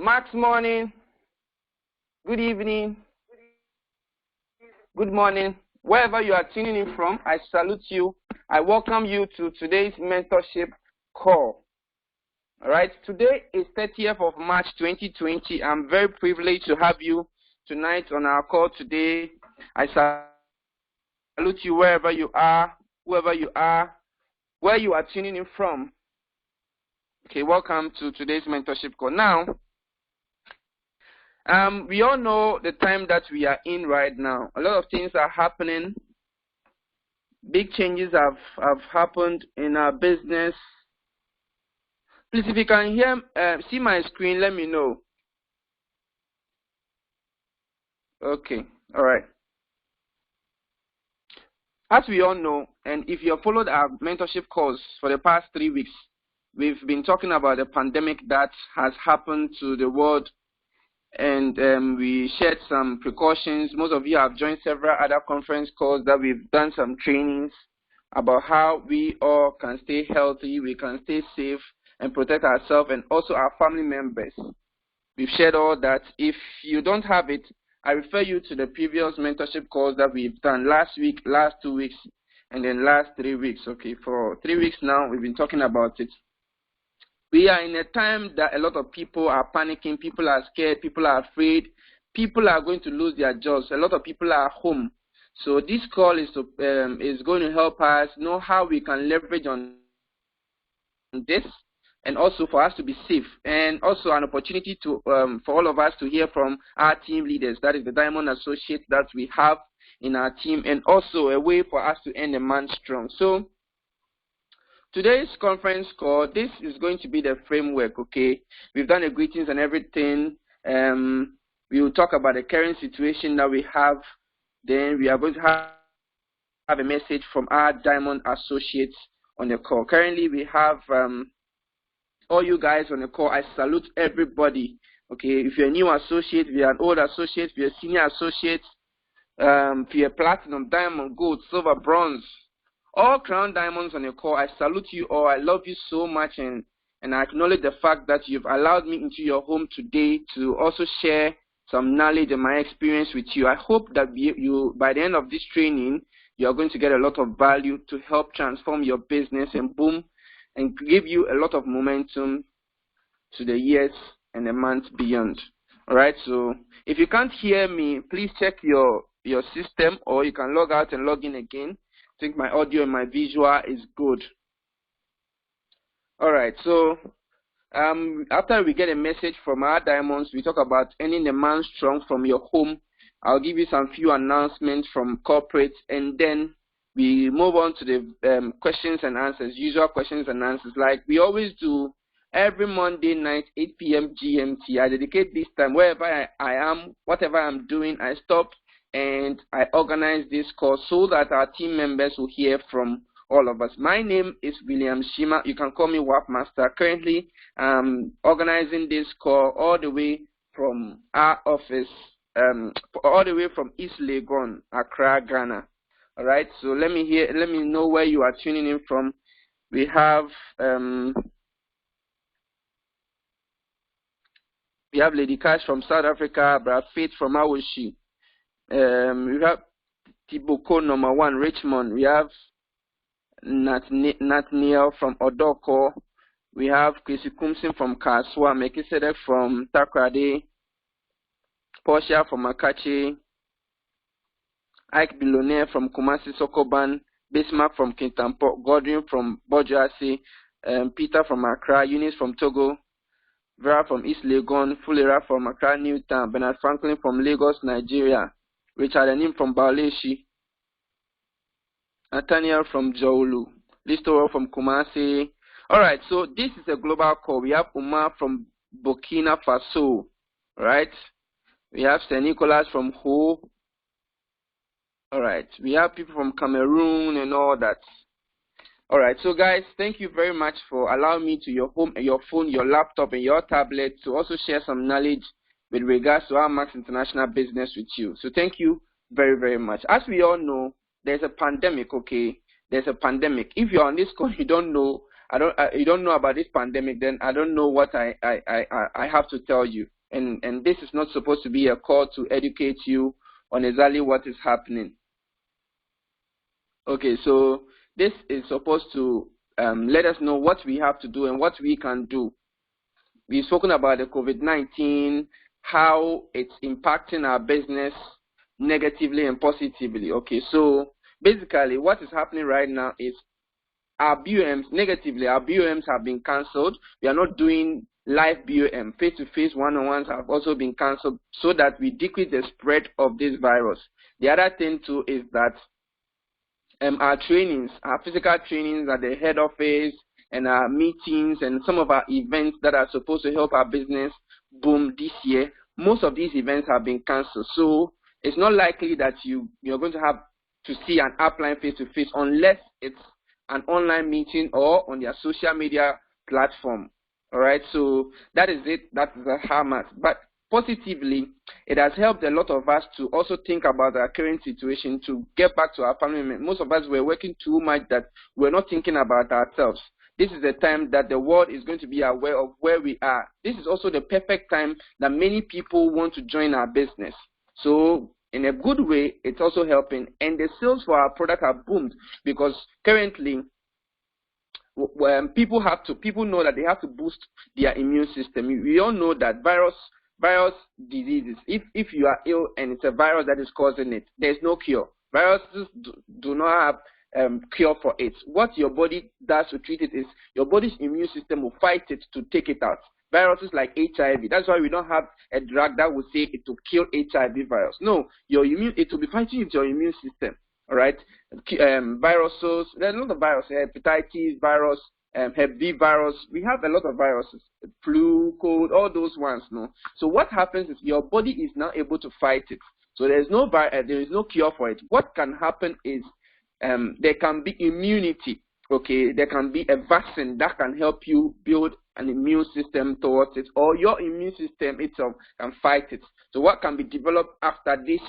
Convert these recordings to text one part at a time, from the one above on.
Max morning, good evening, good morning. Wherever you are tuning in from, I salute you. I welcome you to today's mentorship call. All right, today is 30th of March 2020. I'm very privileged to have you tonight on our call today. I salute you wherever you are, whoever you are, where you are tuning in from. Okay, welcome to today's mentorship call. Now, we all know the time that we are in right now. A lot of things are happening. Big changes have happened in our business. Please, if you can see my screen, let me know. Okay, all right. As we all know, and if you have followed our mentorship calls for the past 3 weeks, we've been talking about the pandemic that has happened to the world, and we shared some precautions. Most of you have joined several other conference calls that we've done some trainings about how we all can stay healthy, we can stay safe, and protect ourselves and also our family members. We've shared all that. If you don't have it, I refer you to the previous mentorship calls that we've done last week, last 2 weeks, and then last 3 weeks. Okay, for 3 weeks now, we've been talking about it. We are in a time that a lot of people are panicking, people are scared, people are afraid, people are going to lose their jobs, a lot of people are home. So this call is going to help us know how we can leverage on this, and also for us to be safe, and also an opportunity to for all of us to hear from our team leaders, that is the Diamond Associates that we have in our team, and also a way for us to end the month strong. So today's conference call, this is going to be the framework, okay? We've done the greetings and everything. We will talk about the current situation that we have. Then we are going to have a message from our Diamond Associates on the call. Currently, we have all you guys on the call. I salute everybody, okay? If you're a new associate, if you're an old associate, if you're a senior associate, if you're platinum, diamond, gold, silver, bronze, all crown diamonds on your call, I salute you all. I love you so much, and I acknowledge the fact that you've allowed me into your home today to also share some knowledge and my experience with you. I hope that you by the end of this training, you are going to get a lot of value to help transform your business and boom, and give you a lot of momentum to the years and the months beyond. All right, so if you can't hear me, please check your system, or you can log out and log in again. I think my audio and my visual is good. All right, so after we get a message from our diamonds, we talk about ending the month strong from your home. I'll give you some few announcements from corporate, and then we move on to the questions and answers, usual questions and answers like we always do every Monday night, 8 p.m. GMT. I dedicate this time, wherever I am, whatever I'm doing, I stop and I organize this call so that our team members will hear from all of us. My name is William Shima. You can call me WAP Master. Currently, I'm organizing this call all the way from our office, all the way from East Legon, Accra, Ghana. All right, so let me know where you are tuning in from. We have Lady Cash from South Africa, Brad Faith from Awoshi. We have Tiboko #1, Richmond. We have Nathaniel from Odoko. We have Chrissy Kumsin from Kaswa, Mekisedek from Takrade, Portia from Akachi, Ike Billionaire from Kumasi Sokoban, Bismarck from Kintampo, Godwin from Bojasi, Peter from Accra, Eunice from Togo, Vera from East Legon, Fulera from Accra Newtown, Bernard Franklin from Lagos, Nigeria, Richard Anim from Bauleshi, Nathaniel from Joulu, Listoro from Kumasi. All right, so this is a global call. We have Umar from Burkina Faso, right? We have St. Nicholas from Ho. All right, we have people from Cameroon and all that. All right, so guys, thank you very much for allowing me to your home, your phone, your laptop, and your tablet to also share some knowledge with regards to our Max International business with you. So thank you very, very much. As we all know, there's a pandemic, okay? There's a pandemic. If you're on this call, you don't know, you don't know about this pandemic, then I don't know what I have to tell you. And this is not supposed to be a call to educate you on exactly what is happening. Okay, so this is supposed to let us know what we have to do and what we can do. We've spoken about the COVID-19, how it's impacting our business negatively and positively. Okay, so basically what is happening right now is our BOMs, negatively, our BOMs have been cancelled. We are not doing live BOM, face-to-face one-on-ones have also been cancelled so that we decrease the spread of this virus. The other thing too is that our trainings, our physical trainings at the head office and our meetings and some of our events that are supposed to help our business boom this year, most of these events have been cancelled. So it's not likely that you're going to have to see an upline face-to-face unless it's an online meeting or on their social media platform. All right, so that is it. That's the hammer. But positively, it has helped a lot of us to also think about our current situation, to get back to our family. Most of us were working too much that we're not thinking about ourselves. This is the time that the world is going to be aware of where we are. This is also the perfect time that many people want to join our business. So in a good way, it's also helping. And the sales for our product have boomed because currently, people know that they have to boost their immune system. We all know that virus diseases, if you are ill and it's a virus that is causing it, there's no cure. Viruses do not have cure for it. What your body does to treat it is your body's immune system will fight it to take it out. Viruses like HIV, that's why we don't have a drug that will say it will kill HIV virus. No, it will be fighting with your immune system. All right, viruses. There's a lot of viruses: hepatitis virus, Hep B virus. We have a lot of viruses, flu, cold, all those ones. No. So what happens is your body is now able to fight it. So there is no cure for it. What can happen is there can be immunity. Okay, there can be a vaccine that can help you build an immune system towards it, or your immune system itself can fight it. So what can be developed after this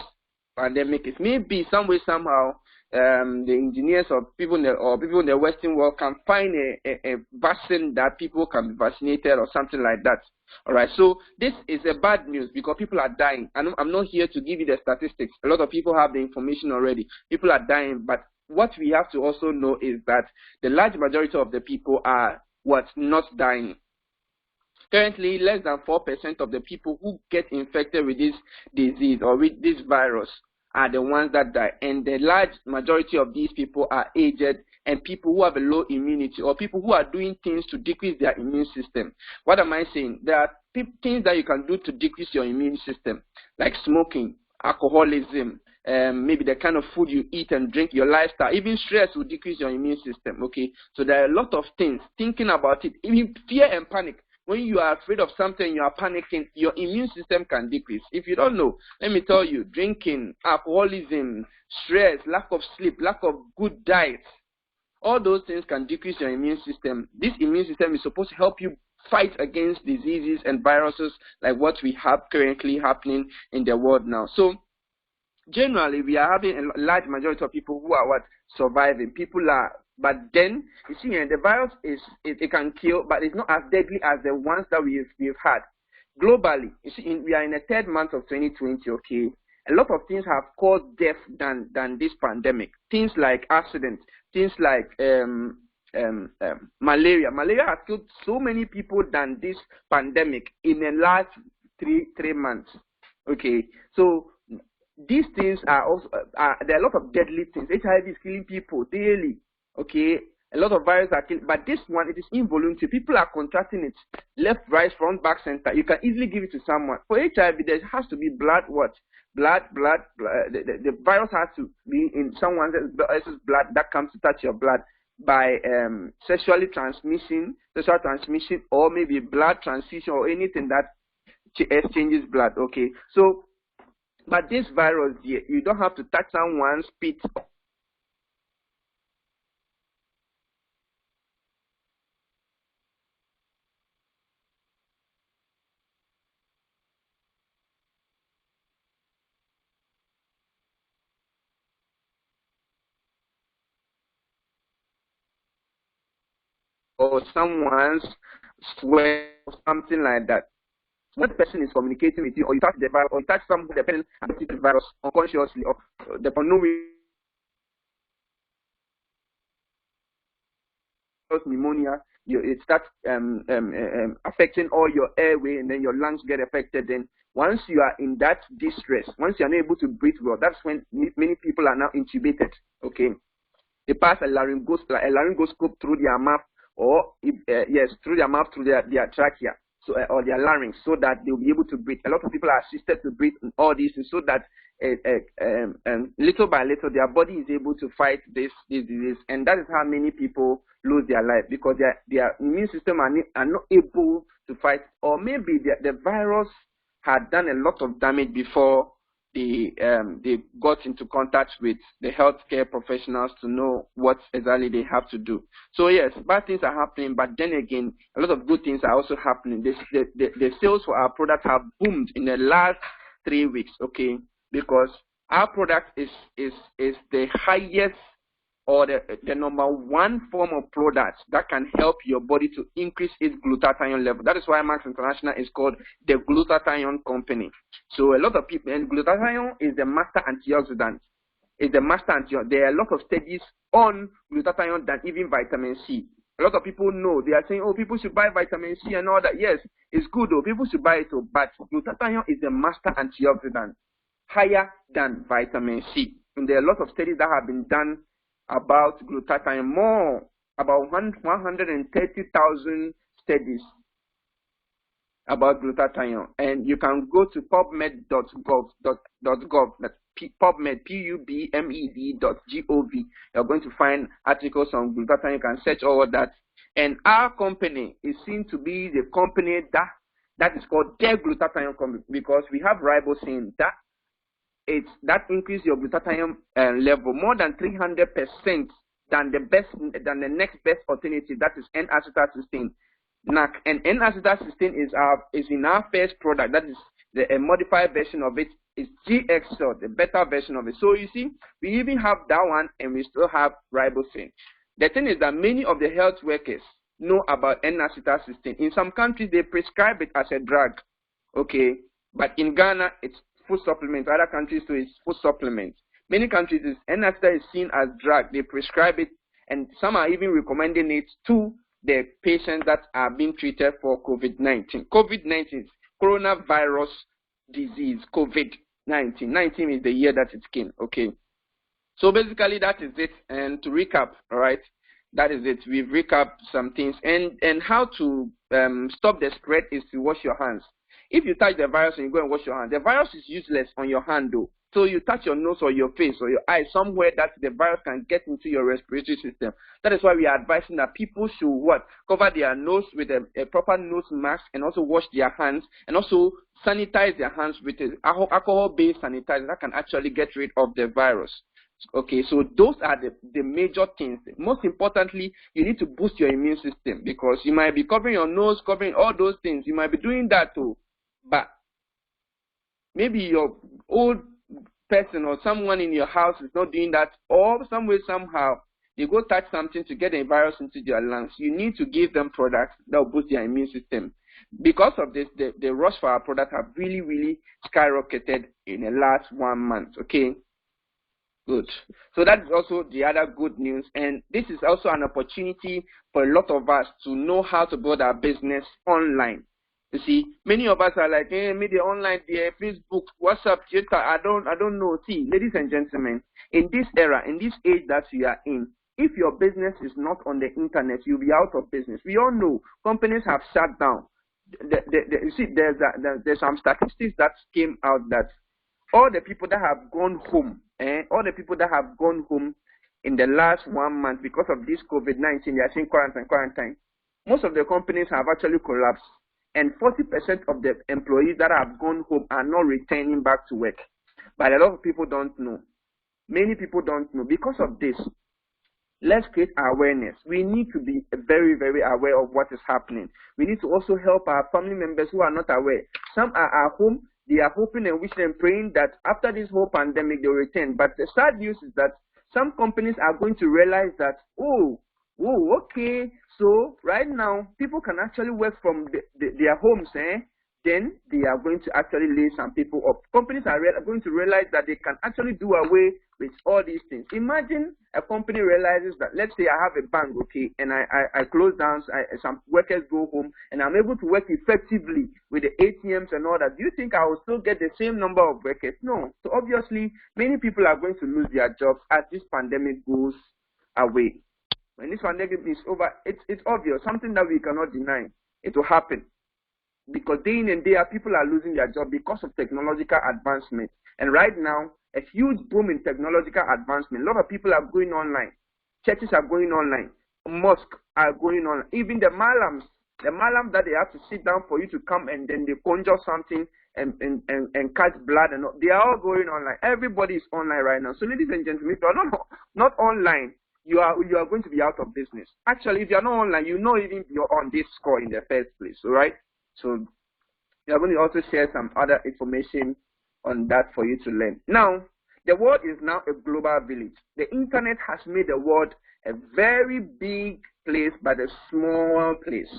pandemic is maybe some way somehow the engineers or people in the Western world can find a vaccine that people can be vaccinated or something like that. All right, so this is a bad news because people are dying. I'm not here to give you the statistics. A lot of people have the information already. People are dying, but what we have to also know is that the large majority of the people are not dying. Currently, less than 4% of the people who get infected with this disease or with this virus are the ones that die. And the large majority of these people are aged and people who have a low immunity or people who are doing things to decrease their immune system. What am I saying? There are things that you can do to decrease your immune system, like smoking, alcoholism, maybe the kind of food you eat and drink, your lifestyle. Even stress will decrease your immune system, okay? So there are a lot of things. Thinking about it, even fear and panic. When you are afraid of something, you are panicking, your immune system can decrease. If you don't know, let me tell you, drinking, alcoholism, stress, lack of sleep, lack of good diet, all those things can decrease your immune system. This immune system is supposed to help you fight against diseases and viruses like what we have currently happening in the world now. So generally, we are having a large majority of people who are surviving. People are, but then you see, the virus it can kill, but it's not as deadly as the ones that we've had globally. You see, we are in the third month of 2020. Okay, a lot of things have caused death than this pandemic. Things like accidents, things like malaria. Malaria has killed so many people than this pandemic in the last three months. Okay, so these things are also there are a lot of deadly things. HIV is killing people daily. Okay, a lot of viruses are killing, but this one, it is involuntary. People are contracting it left, right, front, back, center. You can easily give it to someone. For HIV, there has to be blood. Blood. The virus has to be in someone else's blood that comes to touch your blood by sexual transmission, or maybe blood transfusion or anything that exchanges blood. Okay, so. But this virus here, you don't have to touch someone's spit. or someone's sweat or something like that. When the person is communicating with you, or you touch the virus, or you touch someone, the person has the virus unconsciously, or the unknowing pneumonia, it starts affecting all your airway, and then your lungs get affected. Then once you are in that distress, once you are not able to breathe well, that's when many people are now intubated. Okay, they pass a laryngoscope through their mouth, or yes, through their mouth, through their trachea, so or their larynx, so that they'll be able to breathe. A lot of people are assisted to breathe in all these, so that little by little their body is able to fight this disease, and that is how many people lose their life, because their immune system are not able to fight, or maybe the virus had done a lot of damage before they got into contact with the healthcare professionals to know what exactly they have to do. So yes, bad things are happening, but then again, a lot of good things are also happening. The sales for our product have boomed in the last 3 weeks, okay, because our product is the highest, or the number one form of product that can help your body to increase its glutathione level. That is why Max International is called the glutathione company. So a lot of people, and glutathione is the master antioxidant. It's the master antioxidant. There are a lot of studies on glutathione than even vitamin C. A lot of people know, they are saying, oh, people should buy vitamin C and all that. Yes, it's good though, people should buy it too, but glutathione is the master antioxidant, higher than vitamin C. And there are a lot of studies that have been done about glutathione, about 130,000 studies about glutathione, and you can go to pubmed.gov, that's PubMed, PUBMED.gov. You're going to find articles on glutathione. You can search all of that, and our company is seen to be the company that is called the glutathione company, because we have ribosine that increase your glutathione level more than 300% than the next best alternative, that is N-acetylcysteine, NAC. And N-acetylcysteine is in our first product, that is a modified version of it, is GXL, the better version of it. So you see, we even have that one, and we still have ribosine. The thing is that many of the health workers know about N-acetylcysteine. In some countries, they prescribe it as a drug, okay, but in Ghana, it's food supplement. Other countries too is food supplement. Many countries, N-acetate is seen as drug. They prescribe it, and some are even recommending it to the patients that are being treated for COVID-19. COVID-19 is coronavirus disease, COVID-19. 19 is the year that it came, okay? So basically that is it. And to recap, all right, that is it. We've recapped some things. And how to stop the spread is to wash your hands. If you touch the virus and you go and wash your hand, the virus is useless on your hand though. So you touch your nose or your face or your eye, somewhere that the virus can get into your respiratory system. That is why we are advising that people should what? Cover their nose with a proper nose mask, and also wash their hands, and also sanitize their hands with alcohol-based sanitizer that can actually get rid of the virus. Okay, so those are the major things. Most importantly, you need to boost your immune system, because you might be covering your nose, covering all those things. You might be doing that too. But maybe your old person or someone in your house is not doing that, or some way, somehow, they go touch something to get a virus into their lungs. You need to give them products that will boost their immune system. Because of this, the rush for our product have really, really skyrocketed in the last 1 month, okay? Good. So that is also the other good news. And this is also an opportunity for a lot of us to know how to build our business online. You see, many of us are like, hey, media online, there, Facebook, WhatsApp, Twitter, I don't know. See, ladies and gentlemen, in this era, in this age that we are in, if your business is not on the internet, you'll be out of business. We all know companies have shut down. You see, there's some statistics that came out that all the people that have gone home, in the last 1 month because of this COVID-19, they are saying quarantine. Most of the companies have actually collapsed. And 40% of the employees that have gone home are not returning back to work. But a lot of people don't know. Many people don't know. Because of this, let's create awareness. We need to be very, very aware of what is happening. We need to also help our family members who are not aware. Some are at home. They are hoping and wishing and praying that after this whole pandemic, they will return. But the sad news is that some companies are going to realize that, oh, Oh, okay. So right now, people can actually work from their homes, Then they are going to actually lay some people up. Companies are going to realize that they can actually do away with all these things. Imagine a company realizes that, let's say I have a bank, okay, and I close down, some workers go home, and I'm able to work effectively with the ATMs and all that. Do you think I will still get the same number of workers? No. So obviously, many people are going to lose their jobs as this pandemic goes away. When this pandemic is over, it's obvious, something that we cannot deny. It will happen. Because day in and day out, people are losing their job because of technological advancement. And right now, a huge boom in technological advancement. A lot of people are going online. Churches are going online. Mosques are going on. Even the malams that they have to sit down for you to come and then they conjure something and catch blood and all, they are all going online. Everybody is online right now. So ladies and gentlemen, if you are not online, you are going to be out of business. Actually, if you are not online, you know even you're on this score in the first place, all right? So we are going to also share some other information on that for you to learn. Now, the world is now a global village. The internet has made the world a very big place, but a small place.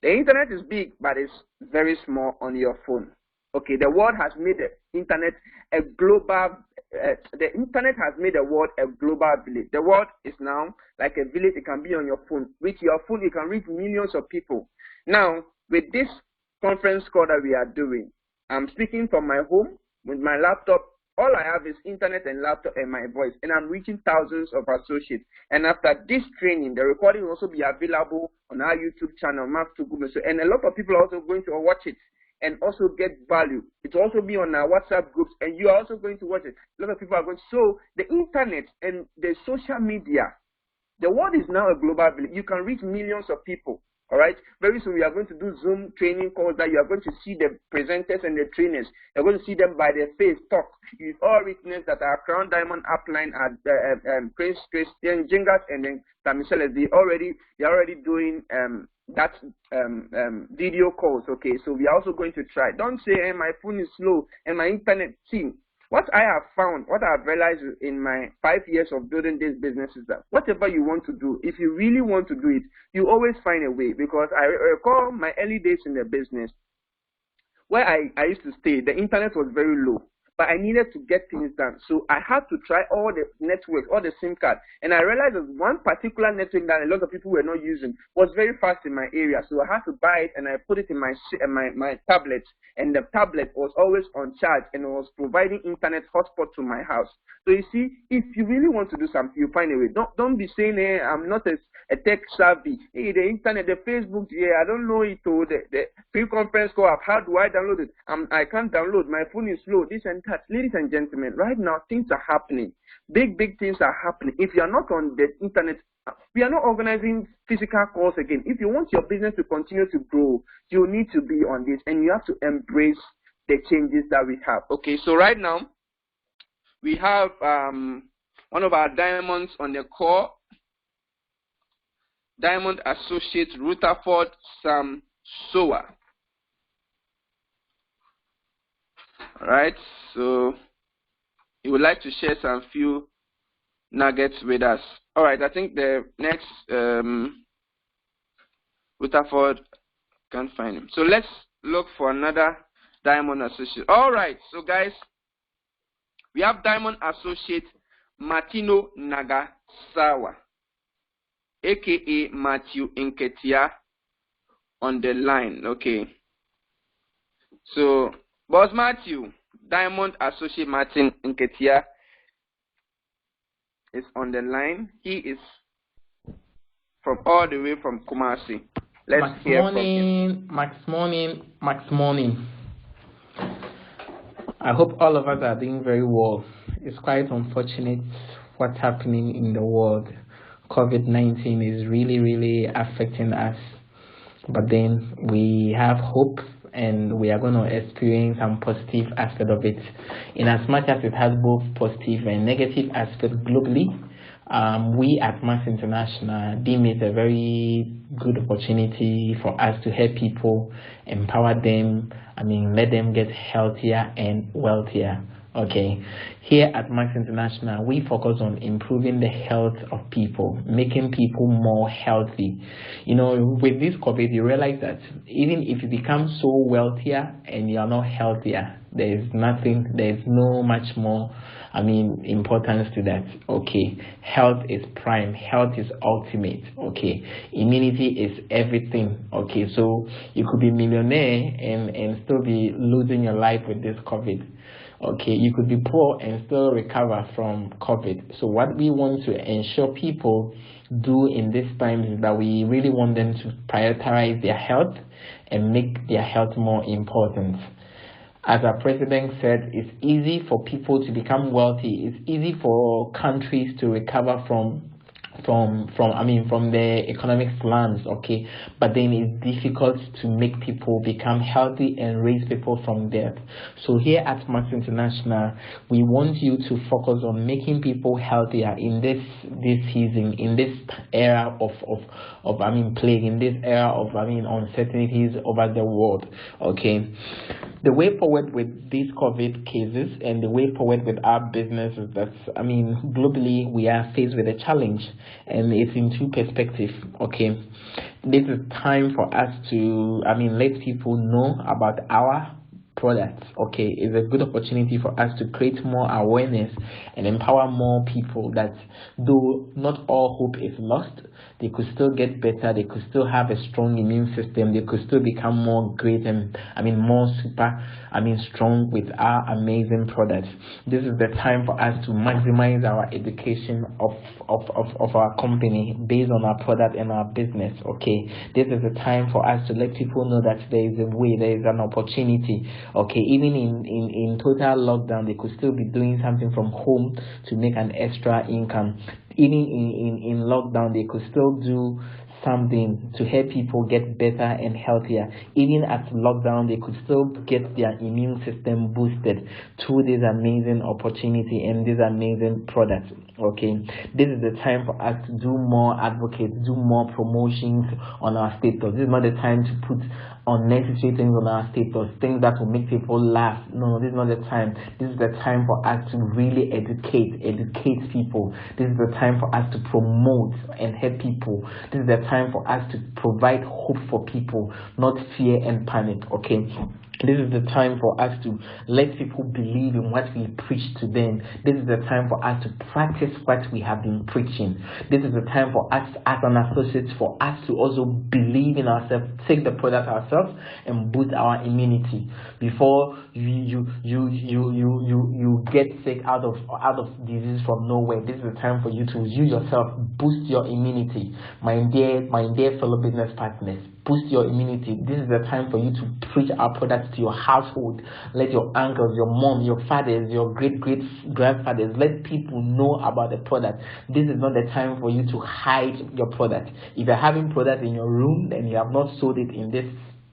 The internet is big, but it's very small on your phone. Okay, the world has made the internet a global. The internet has made the world a global village. The world is now like a village. It can be on your phone. With your phone, you can reach millions of people. Now, with this conference call that we are doing, I'm speaking from my home with my laptop. All I have is internet and laptop and my voice, and I'm reaching thousands of associates. And after this training, the recording will also be available on our YouTube channel, and a lot of people are also going to watch it and also get value. It will also be on our WhatsApp groups, and you are also going to watch it. A lot of people are going to. So the internet and the social media, the world is now a global village. You can reach millions of people. All right. Very soon we are going to do Zoom training calls that you are going to see the presenters and the trainers. You're going to see them by their face talk. You've all witnessed that our Crown Diamond upline at Prince Christian Jingas and then Tamichelle, they're already doing that video calls. Okay, so we are also going to try. Don't say, hey, my phone is slow and my internet. See, what I have found, what I have realized in my 5 years of building this business is that whatever you want to do, if you really want to do it, you always find a way. Because I recall my early days in the business, where I used to stay, the internet was very low. But I needed to get things done. So I had to try all the networks, all the SIM cards. And I realized that one particular network that a lot of people were not using was very fast in my area. So I had to buy it and I put it in my tablet. And the tablet was always on charge and it was providing internet hotspot to my house. So you see, if you really want to do something, you find a way. Don't be saying, hey, I'm not a tech savvy. Hey, the internet, the Facebook, yeah, I don't know it. Or the free conference call, how do I download it? I can't download. My phone is slow. This and that. Ladies and gentlemen, right now things are happening. Big things are happening. If you are not on the internet, we are not organizing physical calls again. If you want your business to continue to grow, you need to be on this and you have to embrace the changes that we have. Okay, so right now we have one of our diamonds on the call, Diamond Associate Rutherford Sam Soa. All right, so he would like to share some few nuggets with us. All right, I think the next Rutherford can't find him. So let's look for another Diamond Associate. All right, so guys, we have Diamond Associate Martino Nagasawa, aka Matthew Nketia, on the line. Okay, so Boss Matthew, Diamond Associate Martin Nketia is on the line. He is from all the way from Kumasi. Let's hear from him. Max morning. I hope all of us are doing very well. It's quite unfortunate what's happening in the world. COVID-19 is really affecting us. But then we have hope and we are going to experience some positive aspect of it. In as much as it has both positive and negative aspects globally, we at Max International deem it a very good opportunity for us to help people, empower them, let them get healthier and wealthier. Okay, here at Max International, we focus on improving the health of people, making people more healthy. With this COVID, you realize that even if you become so wealthier and you are not healthier, there's no much more, importance to that. Okay, health is prime, health is ultimate. Okay, immunity is everything. Okay, so you could be millionaire and still be losing your life with this COVID. Okay, you could be poor and still recover from COVID. So what we want to ensure people do in this time is that we really want them to prioritize their health and make their health more important. As our president said, it's easy for people to become wealthy. It's easy for countries to recover from the economic slums, okay, but then it's difficult to make people become healthy and raise people from death. So here at Max International, we want you to focus on making people healthier in this season, in this era of plague, in this era of uncertainties over the world. Okay, the way forward with these COVID cases and the way forward with our business is that globally we are faced with a challenge. And it's in two perspectives. Okay, this is time for us to let people know about our products. Okay, it's a good opportunity for us to create more awareness and empower more people that though not all hope is lost, they could still get better, they could still have a strong immune system, they could still become more great and more strong with our amazing products. This is the time for us to maximize our education of our company based on our product and our business. Okay, this is the time for us to let people know that there is a way, there is an opportunity. Okay, even in total lockdown, they could still be doing something from home to make an extra income. Even in lockdown, they could still do something to help people get better and healthier. Even at lockdown, they could still get their immune system boosted through this amazing opportunity and this amazing product. Okay, this is the time for us to do more advocates, do more promotions on our status. This is not the time to put unnecessary things on our status, things that will make people laugh. No, this is not the time. This is the time for us to really educate people. This is the time for us to promote and help people. This is the time for us to provide hope for people, not fear and panic. Okay, this is the time for us to let people believe in what we preach to them. This is the time for us to practice what we have been preaching. This is the time for us as an associate, for us to also believe in ourselves, take the product ourselves and boost our immunity before you get sick out of disease from nowhere. This is the time for you to yourself boost your immunity. My dear fellow business partners, boost your immunity. This is the time for you to preach our products to your household. Let your uncles, your mom, your fathers, your great-great-grandfathers, let people know about the product. This is not the time for you to hide your product. If you're having product in your room and you have not sold it in this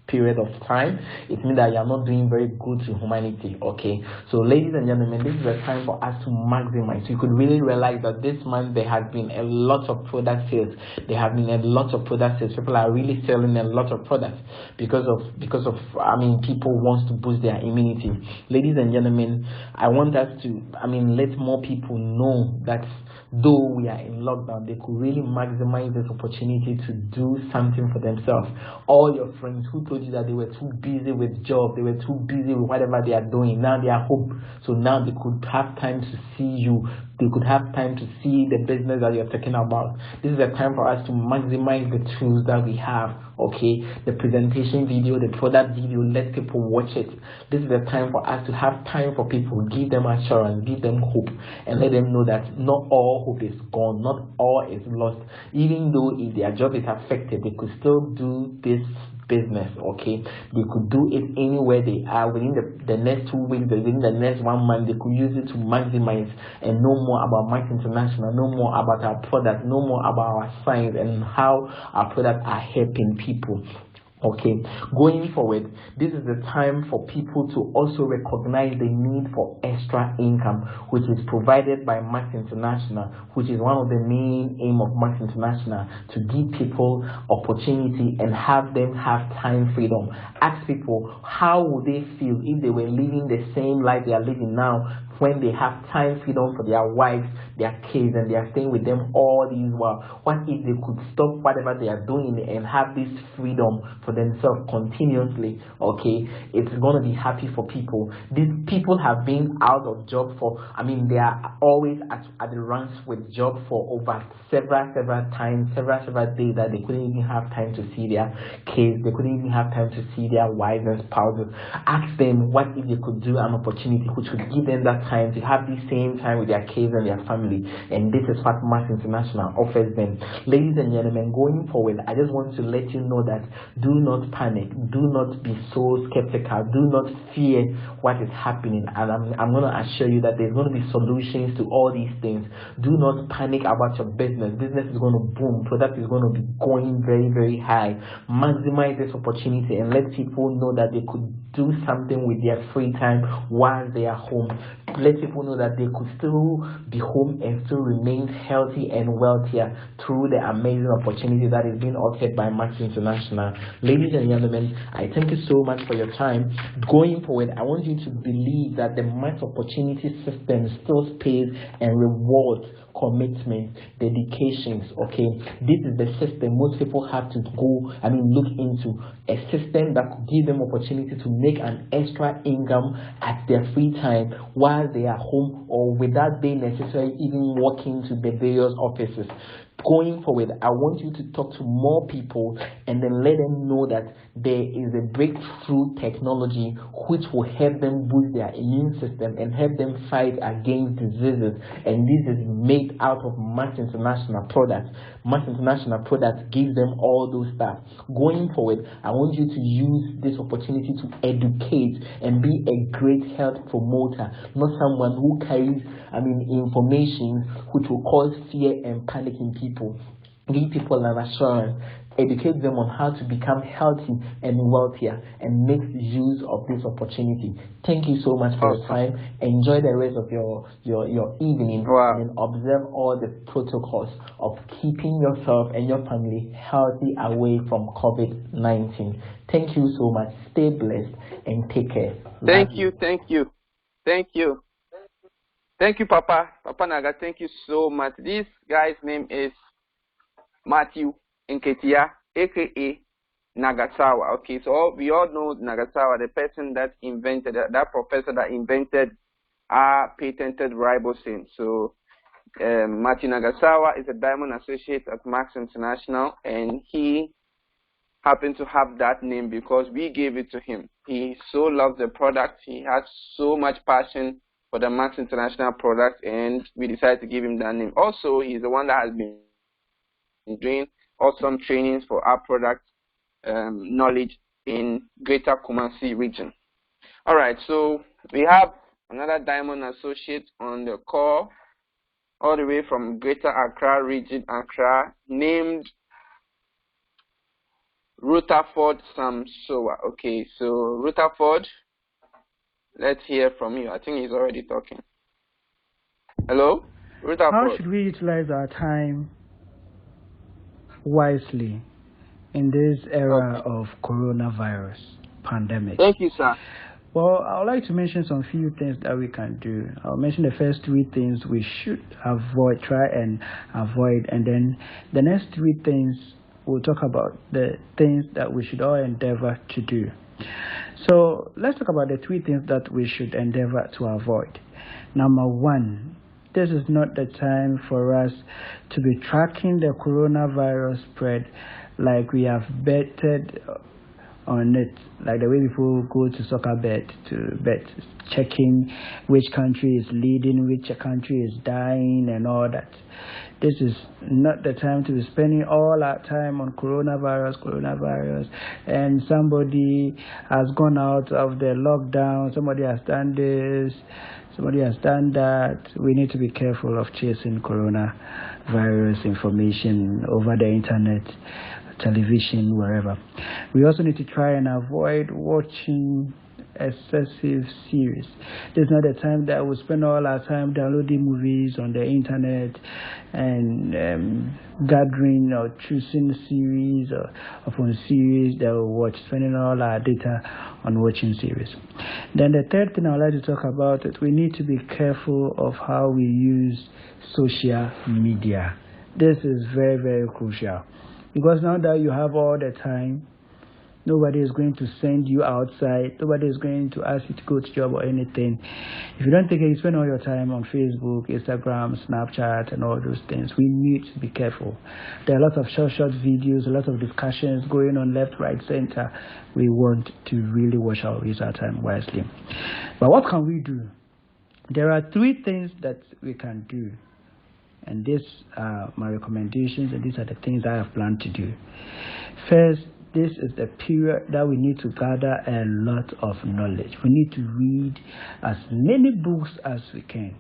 period of time, it means that you are not doing very good to humanity. Okay, so ladies and gentlemen, this is the time for us to maximize. You could really realize that this month there has been a lot of product sales. There have been a lot of product sales. People are really selling a lot of products because of people want to boost their immunity. Ladies and gentlemen, I want us to let more people know that though we are in lockdown, they could really maximize this opportunity to do something for themselves. All your friends who told you that they were too busy with job, they were too busy with whatever they are doing, now they are home. So now they could have time to see you. They could have time to see the business that you're talking about. This is the time for us to maximize the tools that we have. Okay, the presentation video, the product video, let people watch it. This is the time for us to have time for people, give them assurance, give them hope, and let them know that not all hope is gone, not all is lost. Even though if their job is affected, they could still do this business. Okay, they could do it anywhere they are within the next 2 weeks, within the next 1 month. They could use it to maximize and know more about Max International, know more about our product, know more about our science and how our products are helping people. Okay, going forward, this is the time for people to also recognize the need for extra income, which is provided by Max International, which is one of the main aim of Max International, to give people opportunity and have them have time freedom. Ask people how would they feel if they were living the same life they are living now when they have time freedom for their wives, their kids, and they are staying with them all these while? What if they could stop whatever they are doing and have this freedom for themselves continuously? Okay, it's going to be happy for people. These people have been out of job for, they are always at the runs with job for over several times, several days, that they couldn't even have time to see their kids, they couldn't even have time to see their wives and spouses. Ask them what if they could do an opportunity which would give them that time to have the same time with their kids and their family. And this is what Max International offers them. Ladies and gentlemen, going forward, I just want to let you know that do not panic, do not be so skeptical, do not fear what is happening. And I'm going to assure you that there's going to be solutions to all these things. Do not panic about your business. Business is going to boom, product is going to be going very, very high. Maximize this opportunity and let people know that they could do something with their free time while they are home. Let people know that they could still be home and still remain healthy and wealthier through the amazing opportunity that is being offered by Max International. Ladies and gentlemen, I thank you so much for your time. Going forward, I want you to believe that the Max Opportunity System still pays and rewards commitment, dedications. Okay, this is the system most people have to look into, a system that could give them opportunity to make an extra income at their free time while they are home, or without being necessarily even walking to the various offices. Going forward, I want you to talk to more people and then let them know that there is a breakthrough technology which will help them boost their immune system and help them fight against diseases. And this is made out of Max International products. Max International products give them all those stuff. Going forward, I want you to use this opportunity to educate and be a great health promoter, not someone who carries information which will cause fear and panic in people. Give people an assurance, educate them on how to become healthy and wealthier, and make use of this opportunity. Thank you so much for your time. Enjoy the rest of your evening. Wow. And observe all the protocols of keeping yourself and your family healthy away from COVID-19. Thank you so much. Stay blessed and take care. Thank you, Papa Naga. Thank you so much. This guy's name is Matthew Nketia, aka Nagasawa. Okay, so we all know Nagasawa, the person that invented, that professor that invented our patented ribosine. So Matthew Nagasawa is a diamond associate at Max International, and he happened to have that name because we gave it to him. He so loves the product. He has so much passion for the Max International product, and we decided to give him that name. Also, he's the one that has been doing awesome trainings for our product knowledge in Greater Kumasi region. All right, so we have another diamond associate on the call, all the way from Greater Accra region, Accra, named Rutherford Samsoa. Okay, so Rutherford, let's hear from you. I think he's already talking. Hello, Rutherford. How should we utilize our time wisely in this era of coronavirus pandemic? Thank you, sir. Well, I would like to mention some few things that we can do. I'll mention the first three things we should avoid, try and avoid, and then the next three things we'll talk about the things that we should all endeavor to do. So let's talk about the three things that we should endeavor to avoid. Number one, this is not the time for us to be tracking the coronavirus spread like we have betted on it, like the way people go to soccer bet, checking which country is leading, which country is dying, and all that. This is not the time to be spending all our time on coronavirus, and somebody has gone out of the lockdown, somebody has done this, somebody has done that. We need to be careful of chasing coronavirus information over the internet, television, wherever. We also need to try and avoid watching excessive series. This is not the time that we spend all our time downloading movies on the internet and gathering or choosing series or upon series that we watch, spending all our data on watching series. Then the third thing I would like to talk about is we need to be careful of how we use social media. This is very, very crucial, because now that you have all the time, nobody is going to send you outside. Nobody is going to ask you to go to job or anything. If you don't take it, you spend all your time on Facebook, Instagram, Snapchat, and all those things. We need to be careful. There are a lot of short videos, a lot of discussions going on left, right, center. We want to really watch our use our time wisely. But what can we do? There are 3 things that we can do. And these are my recommendations, and these are the things I have planned to do. First, this is the period that we need to gather a lot of knowledge. We need to read as many books as we can,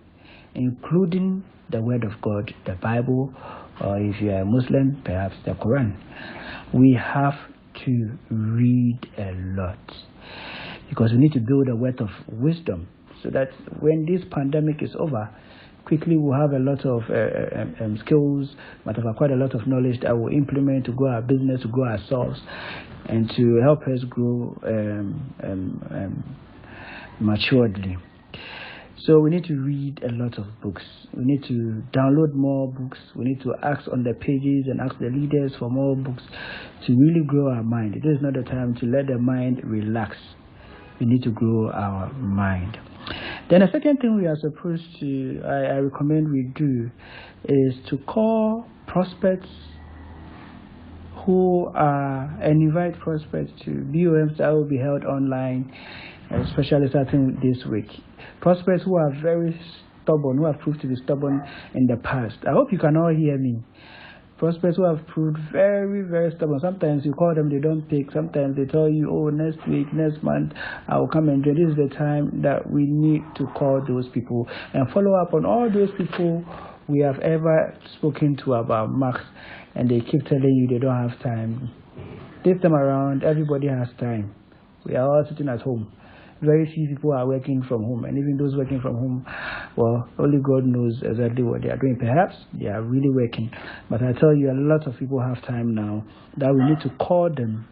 including the Word of God, the Bible, or if you are a Muslim, perhaps the Quran. We have to read a lot, because we need to build a wealth of wisdom, so that when this pandemic is over, quickly we'll have a lot of skills, but have acquired a lot of knowledge that we'll implement to grow our business, to grow ourselves, and to help us grow maturedly. So we need to read a lot of books. We need to download more books. We need to ask on the pages and ask the leaders for more books to really grow our mind. This is not the time to let the mind relax. We need to grow our mind. Then the second thing we are supposed to, I recommend we do, is to call prospects who are, and invite prospects to BOMs that will be held online, especially starting this week. Prospects who are very stubborn, who have proved to be stubborn in the past. I hope you can all hear me. Prospects who have proved very, very stubborn. Sometimes you call them, they don't pick. Sometimes they tell you, oh, next week, next month, I will come and join. This is the time that we need to call those people and follow up on all those people we have ever spoken to about Max, and they keep telling you they don't have time. This time around, everybody has time. We are all sitting at home. Very few people are working from home, and even those working from home, well, only God knows exactly what they are doing. Perhaps they are really working, but I tell you, a lot of people have time now that we need to call them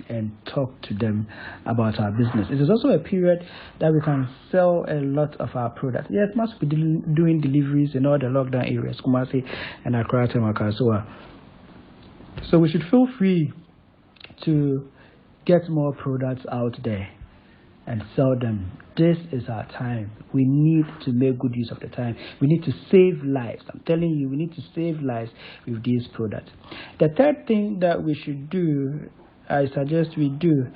and talk to them about our business. It is also a period that we can sell a lot of our products. Yes, must be doing deliveries in all the lockdown areas, Kumasi and Accra, Makasoa. So we should feel free to get more products out there and sell them. This is our time. We need to make good use of the time. We need to save lives. I'm telling you, we need to save lives with these products. The third thing that we should do, I suggest we do,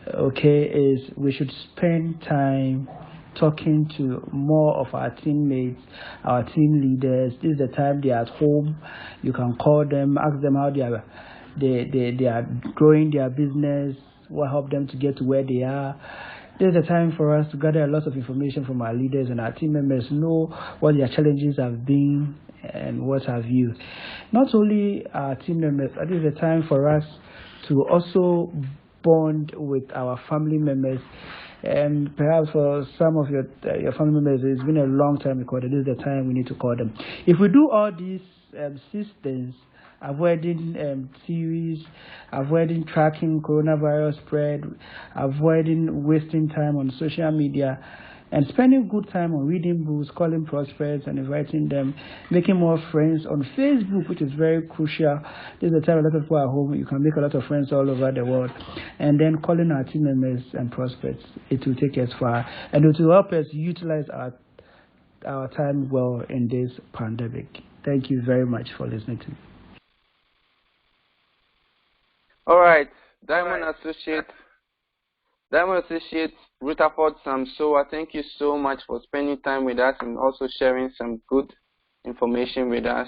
is we should spend time talking to more of our teammates, our team leaders. This is the time they are at home. You can call them, ask them how they are growing their business, what helped them to get to where they are. This is the time for us to gather a lot of information from our leaders and our team members, know what their challenges have been and what have you. Not only our team members, but this is the time for us to also bond with our family members. And perhaps for some of your family members, it's been a long time recorded. This is the time we need to call them. If we do all these systems, avoiding series, avoiding tracking coronavirus spread, avoiding wasting time on social media, and spending good time on reading books, calling prospects and inviting them, making more friends on Facebook, which is very crucial. This is the time a lot of people are home. You can make a lot of friends all over the world. And then calling our team members and prospects. It will take us far, and it will help us utilize our time well in this pandemic. Thank you very much for listening to me. All right, Diamond Associate Rutherford Samsoa, thank you so much for spending time with us and also sharing some good information with us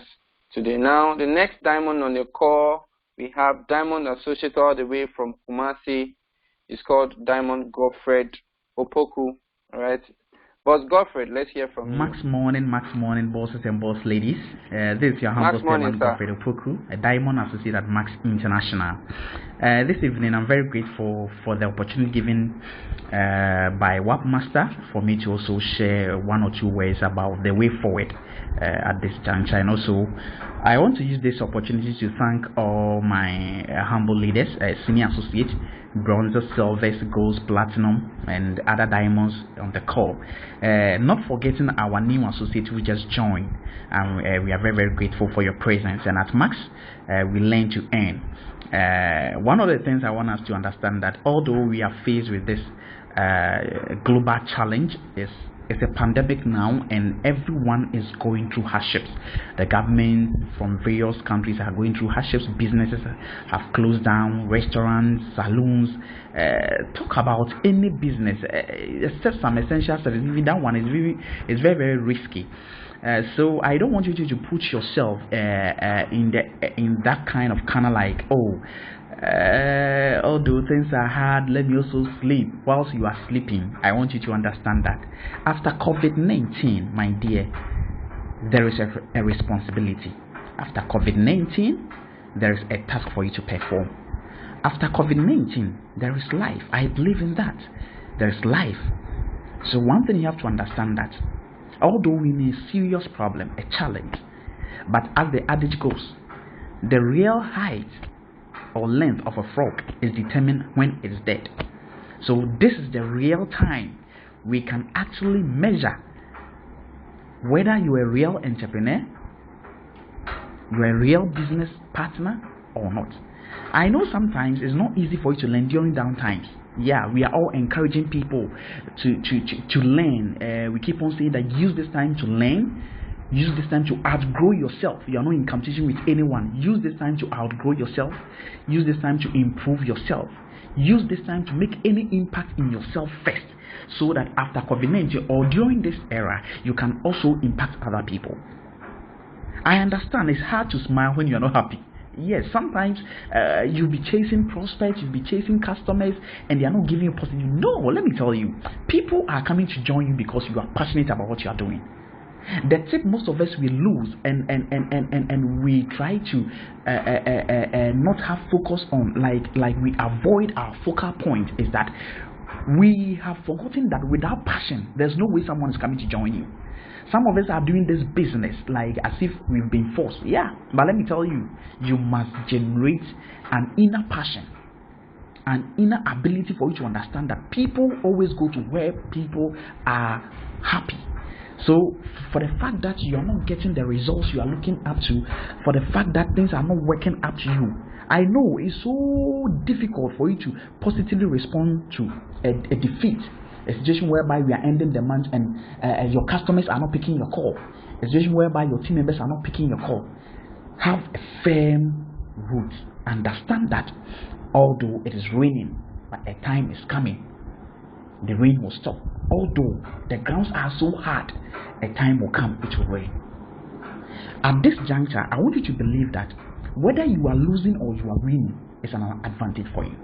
today. Now, the next diamond on the call, we have Diamond Associate all the way from Kumasi. It's called Diamond Godfred Opoku. All right, Boss Godfred, let's hear from you. Max morning, bosses and boss ladies. This is your humble servant, Godfred Opoku, a Diamond Associate at Max International. This evening, I'm very grateful for the opportunity given by WAP Master for me to also share one or two words about the way forward at this juncture. And also, I want to use this opportunity to thank all my humble leaders, senior associate, bronze, silver, gold, platinum, and other diamonds on the call. Not forgetting our new associate who just joined. We are very, very grateful for your presence. And at Max, we learn to earn. One of the things I want us to understand that although we are faced with this global challenge, it's a pandemic now, and everyone is going through hardships. The government from various countries are going through hardships. Businesses have closed down, restaurants, saloons. Talk about any business except some essential services. Even that one is very, very risky. So I don't want you to put yourself in that kind of like, although things are hard, let me also sleep. Whilst you are sleeping, I want you to understand that after COVID-19, my dear, there is a responsibility. After COVID-19, there is a task for you to perform. After COVID-19, there is life. I believe in that. There is life. So one thing you have to understand that although we're in a serious problem, a challenge, but as the adage goes, the real height or length of a frog is determined when it is dead. So this is the real time we can actually measure whether you're a real entrepreneur, you're a real business partner or not. I know sometimes it's not easy for you to learn during down times. Yeah, we are all encouraging people to learn. We keep on saying that use this time to learn. Use this time to outgrow yourself. You are not in competition with anyone. Use this time to outgrow yourself. Use this time to improve yourself. Use this time to make any impact in yourself first, so that after COVID-19 or during this era, you can also impact other people. I understand it's hard to smile when you're not happy. Yes, sometimes you'll be chasing prospects, you'll be chasing customers, and they are not giving you positive. No, let me tell you, people are coming to join you because you are passionate about what you are doing. The tip most of us will lose and we try to not have focus on, like we avoid our focal point, is that we have forgotten that without passion there's no way someone is coming to join you. Some of us are doing this business like as if we've been forced. Yeah, but let me tell you, you must generate an inner passion, an inner ability for you to understand that people always go to where people are happy. So for the fact that you are not getting the results you are looking up to, for the fact that things are not working up to you, I know it's so difficult for you to positively respond to a defeat, a situation whereby we are ending the month and your customers are not picking your call, a situation whereby your team members are not picking your call. Have a firm root. Understand that although it is raining, but a time is coming. The rain will stop. Although the grounds are so hard, a time will come it will rain. At this juncture, I want you to believe that whether you are losing or you are winning is an advantage for you.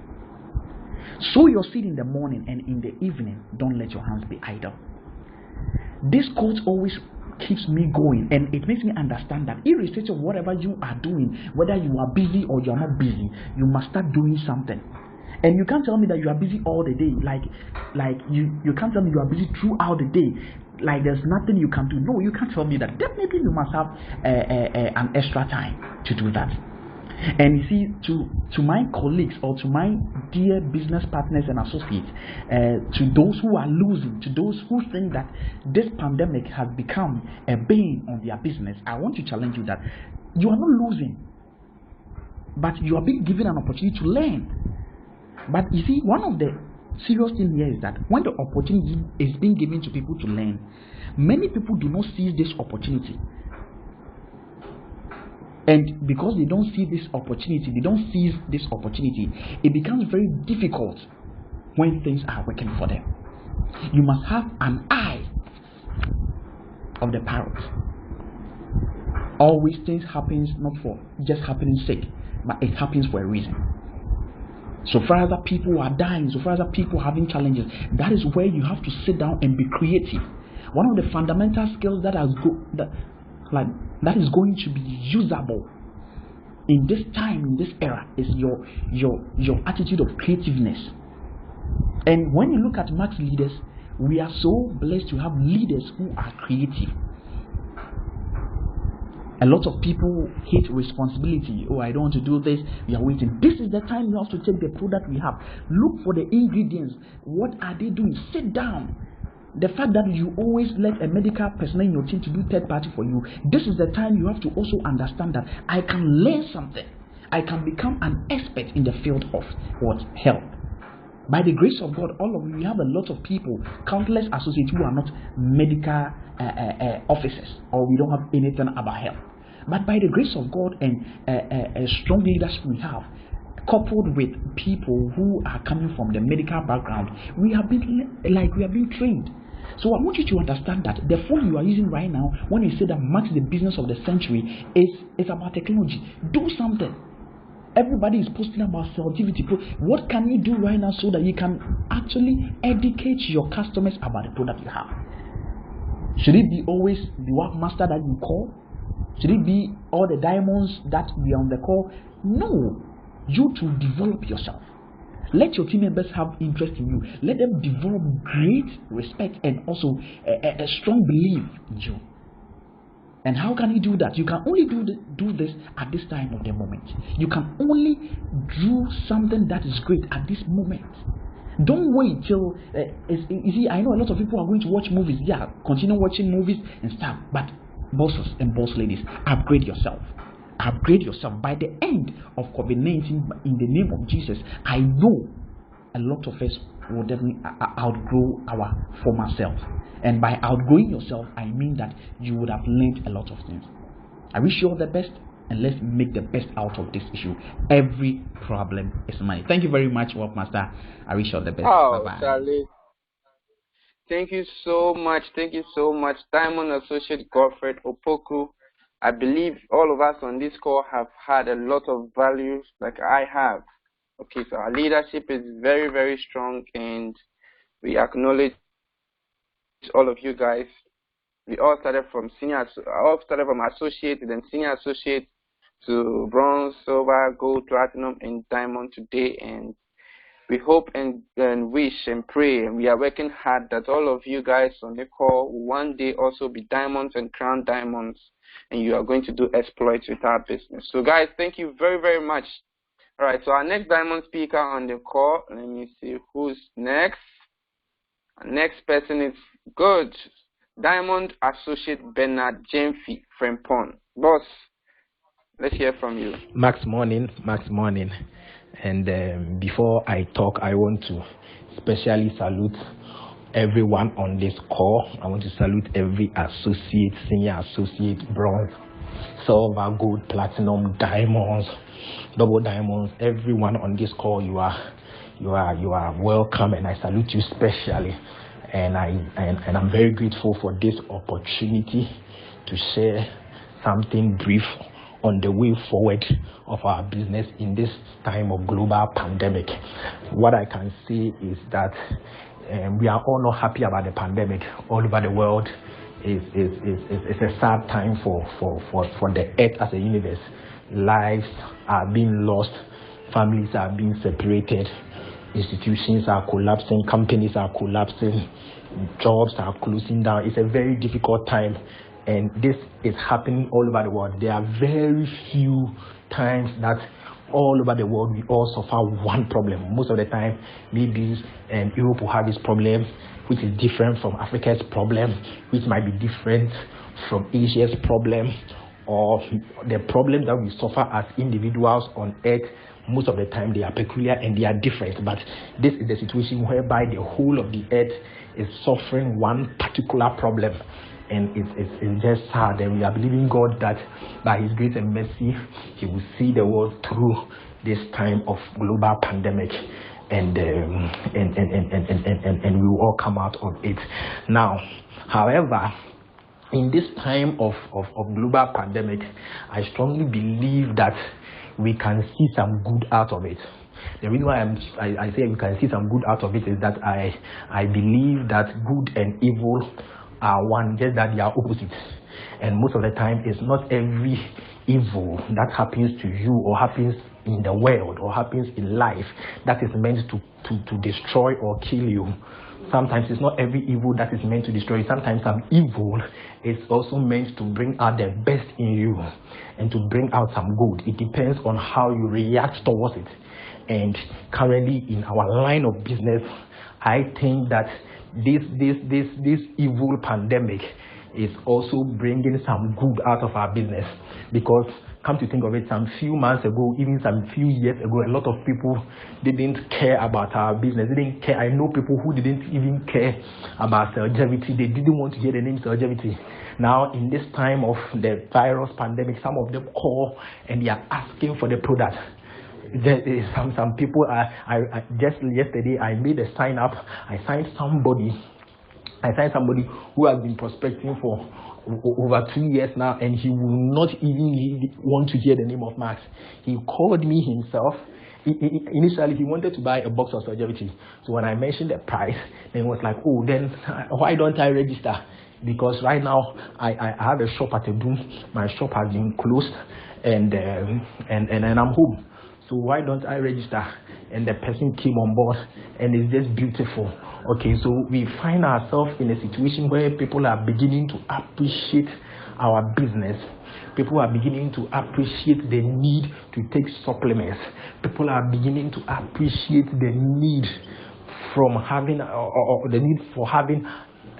Sow your seed in the morning, and in the evening, don't let your hands be idle. This quote always keeps me going, and it makes me understand that irrespective of whatever you are doing, whether you are busy or you are not busy, you must start doing something. And you can't tell me that you are busy all the day. Like you can't tell me you are busy throughout the day. Like there's nothing you can do. No, you can't tell me that. Definitely you must have an extra time to do that. And you see, to my colleagues or to my dear business partners and associates, to those who are losing, to those who think that this pandemic has become a bane on their business, I want to challenge you that you are not losing, but you are being given an opportunity to learn. But you see, one of the serious things here is that when the opportunity is being given to people to learn, many people do not seize this opportunity. And because they don't see this opportunity, it becomes very difficult when things are working for them. You must have an eye of the parrot. Always things happens not for just happening sake, but it happens for a reason. So far as people are dying, so far as people are having challenges, that is where you have to sit down and be creative. One of the fundamental skills that is going to be usable in this time, in this era, is your attitude of creativeness. And when you look at Max leaders, we are so blessed to have leaders who are creative. A lot of people hate responsibility. Oh, I don't want to do this. We are waiting. This is the time you have to take the product we have. Look for the ingredients. What are they doing? Sit down. The fact that you always let a medical person in your team to do third party for you, this is the time you have to also understand that I can learn something. I can become an expert in the field of health. By the grace of God, all of you, we have a lot of people, countless associates who are not medical officers, or we don't have anything about health. But by the grace of God and a strong leadership we have, coupled with people who are coming from the medical background, we have been trained. So I want you to understand that the phone you are using right now, when you say that Max the business of the century, is about technology. Do something. Everybody is posting about selectivity. What can you do right now so that you can actually educate your customers about the product you have? Should it be always the work master that you call? Should it be all the diamonds that we are on the call? No. You to develop yourself. Let your team members have interest in you. Let them develop great respect and also a strong belief in you. And how can you do that? You can only do this at this time of the moment. You can only do something that is great at this moment. Don't wait till you see. I know a lot of people are going to watch movies. Yeah, continue watching movies and stuff. But bosses and boss ladies, upgrade yourself. Upgrade yourself. By the end of COVID-19, in the name of Jesus, I know a lot of us will definitely outgrow our former self. And by outgrowing yourself, I mean that you would have learned a lot of things. I wish you all the best, and let's make the best out of this issue. Every problem is money. Thank you very much, Workmaster. I wish you all the best. Bye-bye. Charlie. Thank you so much. Thank you so much, Diamond Associate Godfred Opoku. I believe all of us on this call have had a lot of values like I have. Okay, so our leadership is very, very strong, and we acknowledge all of you guys. We all started from associate, then senior associate, to bronze, silver, gold, platinum, and diamond today. And we hope and wish and pray, and we are working hard that all of you guys on the call will one day also be diamonds and crown diamonds, and you are going to do exploits with our business. So guys, thank you very, very much. All right, so our next diamond speaker on the call, let me see who's next. Our next person is good. Diamond Associate Bernard Jemfi Frempon. Boss, let's hear from you. Max morning. And before I talk, I want to specially salute everyone on this call. I want to salute every associate, senior associate, bronze, silver, gold, platinum, diamonds, double diamonds. Everyone on this call, you are welcome, and I salute you specially. And I'm very grateful for this opportunity to share something brief on the way forward of our business in this time of global pandemic. What I can say is that we are all not happy about the pandemic all over the world. It's a sad time for the earth as a universe. Lives are being lost, families are being separated, institutions are collapsing, companies are collapsing, jobs are closing down. It's a very difficult time, and this is happening all over the world. There are very few times that all over the world we all suffer one problem. Most of the time, maybe Europe will have this problem, which is different from Africa's problem, which might be different from Asia's problem, or the problem that we suffer as individuals on earth. Most of the time they are peculiar and they are different, but this is the situation whereby the whole of the earth is suffering one particular problem, and it's just sad. And we are believing God that by His grace and mercy He will see the world through this time of global pandemic, and we will all come out of it. Now, however, in this time of global pandemic, I strongly believe that we can see some good out of it. The reason why I say we can see some good out of it is that I believe that good and evil are one, just that they are opposites. And most of the time, it's not every evil that happens to you or happens in the world or happens in life that is meant to destroy or kill you. Sometimes it's not every evil that is meant to destroy you. Sometimes some evil is also meant to bring out the best in you and to bring out some good. It depends on how you react towards it. And currently in our line of business, I think that this evil pandemic is also bringing some good out of our business, because come to think of it, some few months ago, even some few years ago, a lot of people didn't care about our business. They didn't care. I know people who didn't even care about longevity. They didn't want to hear the name longevity. Now, in this time of the virus pandemic, some of them call and they are asking for the product. There is some people. I just yesterday I made a sign up. I signed somebody who has been prospecting for over 2 years now, and he will not even want to hear the name of Max. He called me himself. Initially, he wanted to buy a box of longevity. So when I mentioned the price, then he was like, "Oh, then why don't I register? Because right now I have a shop at Edum. My shop has been closed, and I'm home. So why don't I register?" And the person came on board, and it's just beautiful. Okay, so we find ourselves in a situation where people are beginning to appreciate our business. People are beginning to appreciate the need to take supplements. People are beginning to appreciate the need from having or the need for having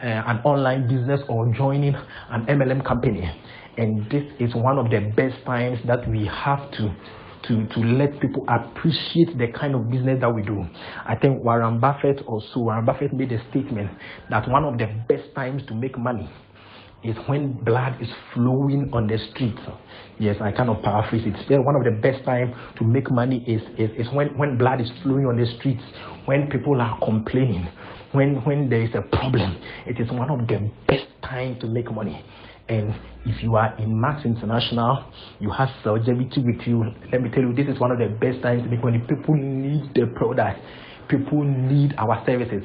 an online business or joining an MLM company. And this is one of the best times that we have to let people appreciate the kind of business that we do. I think Warren Buffett made a statement that one of the best times to make money is when blood is flowing on the streets. Yes, I kind of paraphrase it. Still, one of the best times to make money is when blood is flowing on the streets, when people are complaining, when there is a problem. It is one of the best times to make money. And if you are in Max International, you have longevity with you. Let me tell you, this is one of the best times to make money. People need the product. People need our services.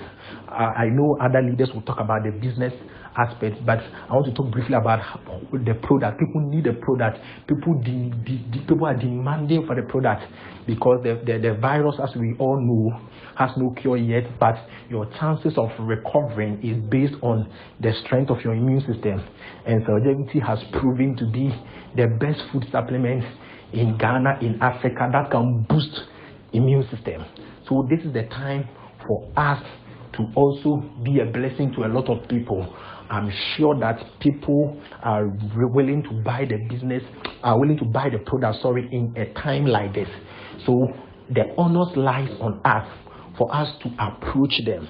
I know other leaders will talk about the business aspect, but I want to talk briefly about the product. People need the product. People are demanding for the product, because the virus, as we all know, has no cure yet, but your chances of recovering is based on the strength of your immune system. And longevity has proven to be the best food supplement in Ghana, in Africa, that can boost immune system. So this is the time for us to also be a blessing to a lot of people. I'm sure that people are willing to buy the product, in a time like this. So the onus lies on us, for us to approach them.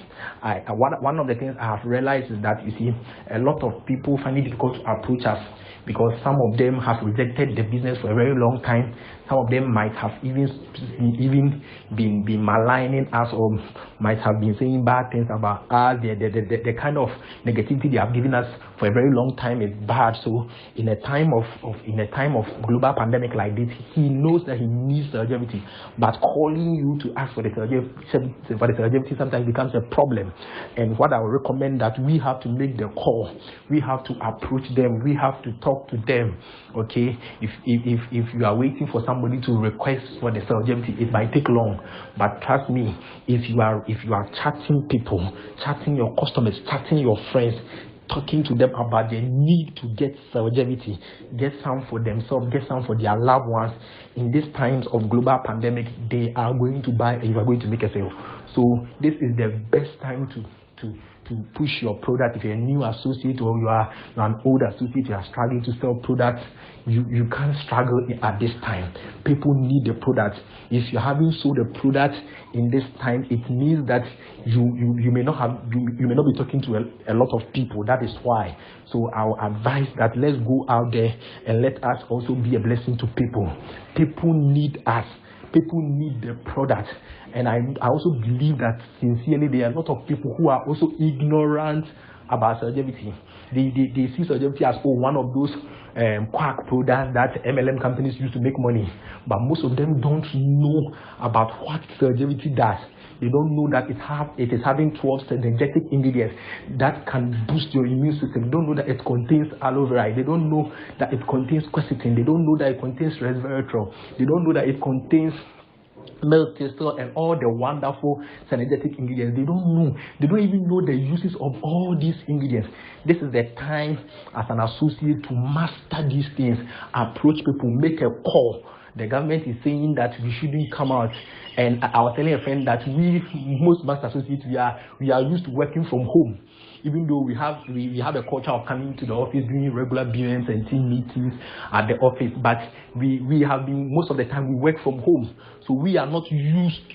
One of the things I have realized is that, you see, a lot of people find it difficult to approach us, because some of them have rejected the business for a very long time. Some of them might have even been maligning us, or might have been saying bad things about us. The kind of negativity they have given us for a very long time is bad. So in a time of global pandemic like this, he knows that he needs longevity, but calling you to ask for the longevity sometimes becomes a problem. And what I would recommend, that we have to make the call. We have to approach them. We have to talk to them. Okay, if you are waiting for somebody to request for the longevity, it might take long. But trust me, if you are chatting people, chatting your customers, chatting your friends, talking to them about their need to get longevity, get some for themselves, get some for their loved ones, in these times of global pandemic, they are going to buy and you are going to make a sale. So this is the best time to push your product. If you're a new associate or you are an old associate, you are struggling to sell products, you can't struggle at this time. People need the product. If you haven't sold a product in this time, it means that you may not be talking to a lot of people. That is why. So I will advise that let's go out there and let us also be a blessing to people. People need us. People need the product. And I also believe that sincerely there are a lot of people who are also ignorant about longevity. They see longevity as one of those quack products that MLM companies use to make money. But most of them don't know about what longevity does. They don't know that it is having 12 synergetic ingredients that can boost your immune system. They don't know that it contains aloe vera. They don't know that it contains quercetin. They don't know that it contains resveratrol. They don't know that it contains milk thistle and all the wonderful synergetic ingredients. They don't know. They don't even know the uses of all these ingredients. This is the time as an associate to master these things. Approach people, make a call. The government is saying that we shouldn't come out, and I was telling a friend that most bank associates, we are used to working from home. Even though we have a culture of coming to the office, doing regular BMs and team meetings at the office, but we have been, most of the time we work from home, so we are used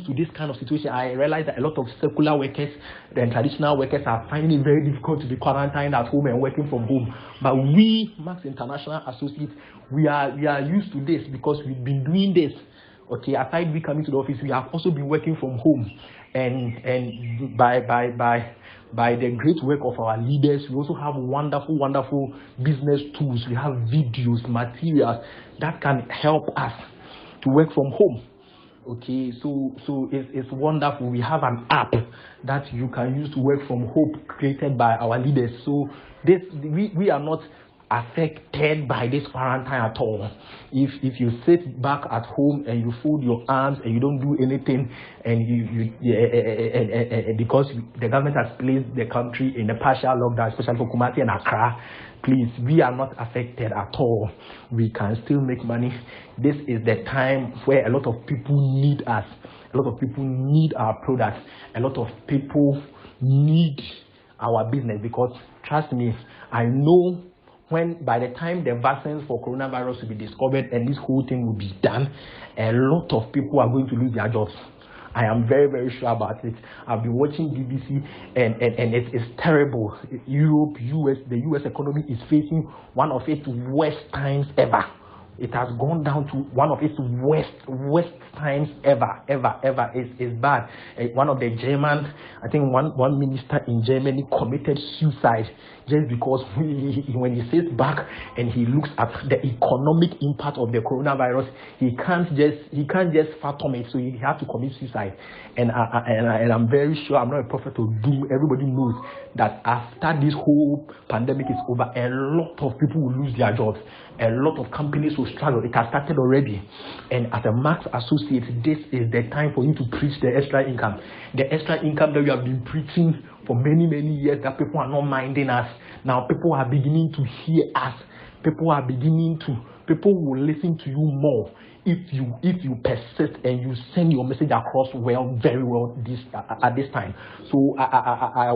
to this kind of situation. I realize that a lot of secular workers and traditional workers are finding it very difficult to be quarantined at home and working from home. But we, Max International Associates, we are used to this because we've been doing this. Okay, aside we coming to the office, we have also been working from home, and by the great work of our leaders, we also have wonderful business tools. We have videos, materials that can help us to work from home. Okay, so it's wonderful. We have an app that you can use to work from home, created by our leaders. So we are not affected by this quarantine at all. If you sit back at home and you fold your arms and you don't do anything, and because the government has placed the country in a partial lockdown, especially for Kumasi and Accra, please, we are not affected at all. We can still make money. This is the time where a lot of people need us. A lot of people need our products. A lot of people need our business, because trust me, I know when by the time the vaccines for coronavirus will be discovered and this whole thing will be done, a lot of people are going to lose their jobs. I am very sure about it. I've been watching BBC and it's terrible. Europe, the US economy is facing one of its worst times ever. It has gone down to one of its worst times ever. It's bad. One of the German, I think one minister in Germany committed suicide just because when he sits back and he looks at the economic impact of the coronavirus, he can't just fathom it, so he has to commit suicide. And I'm very sure, I'm not a prophet to doom. Everybody knows that after this whole pandemic is over, a lot of people will lose their jobs. A lot of companies will struggle. It has started already. And as a Max associate, this is the time for you to preach the extra income. The extra income that we have been preaching for many years, that people are not minding us. Now people are beginning to hear us. People will listen to you more if you persist and you send your message across very well at this time. So I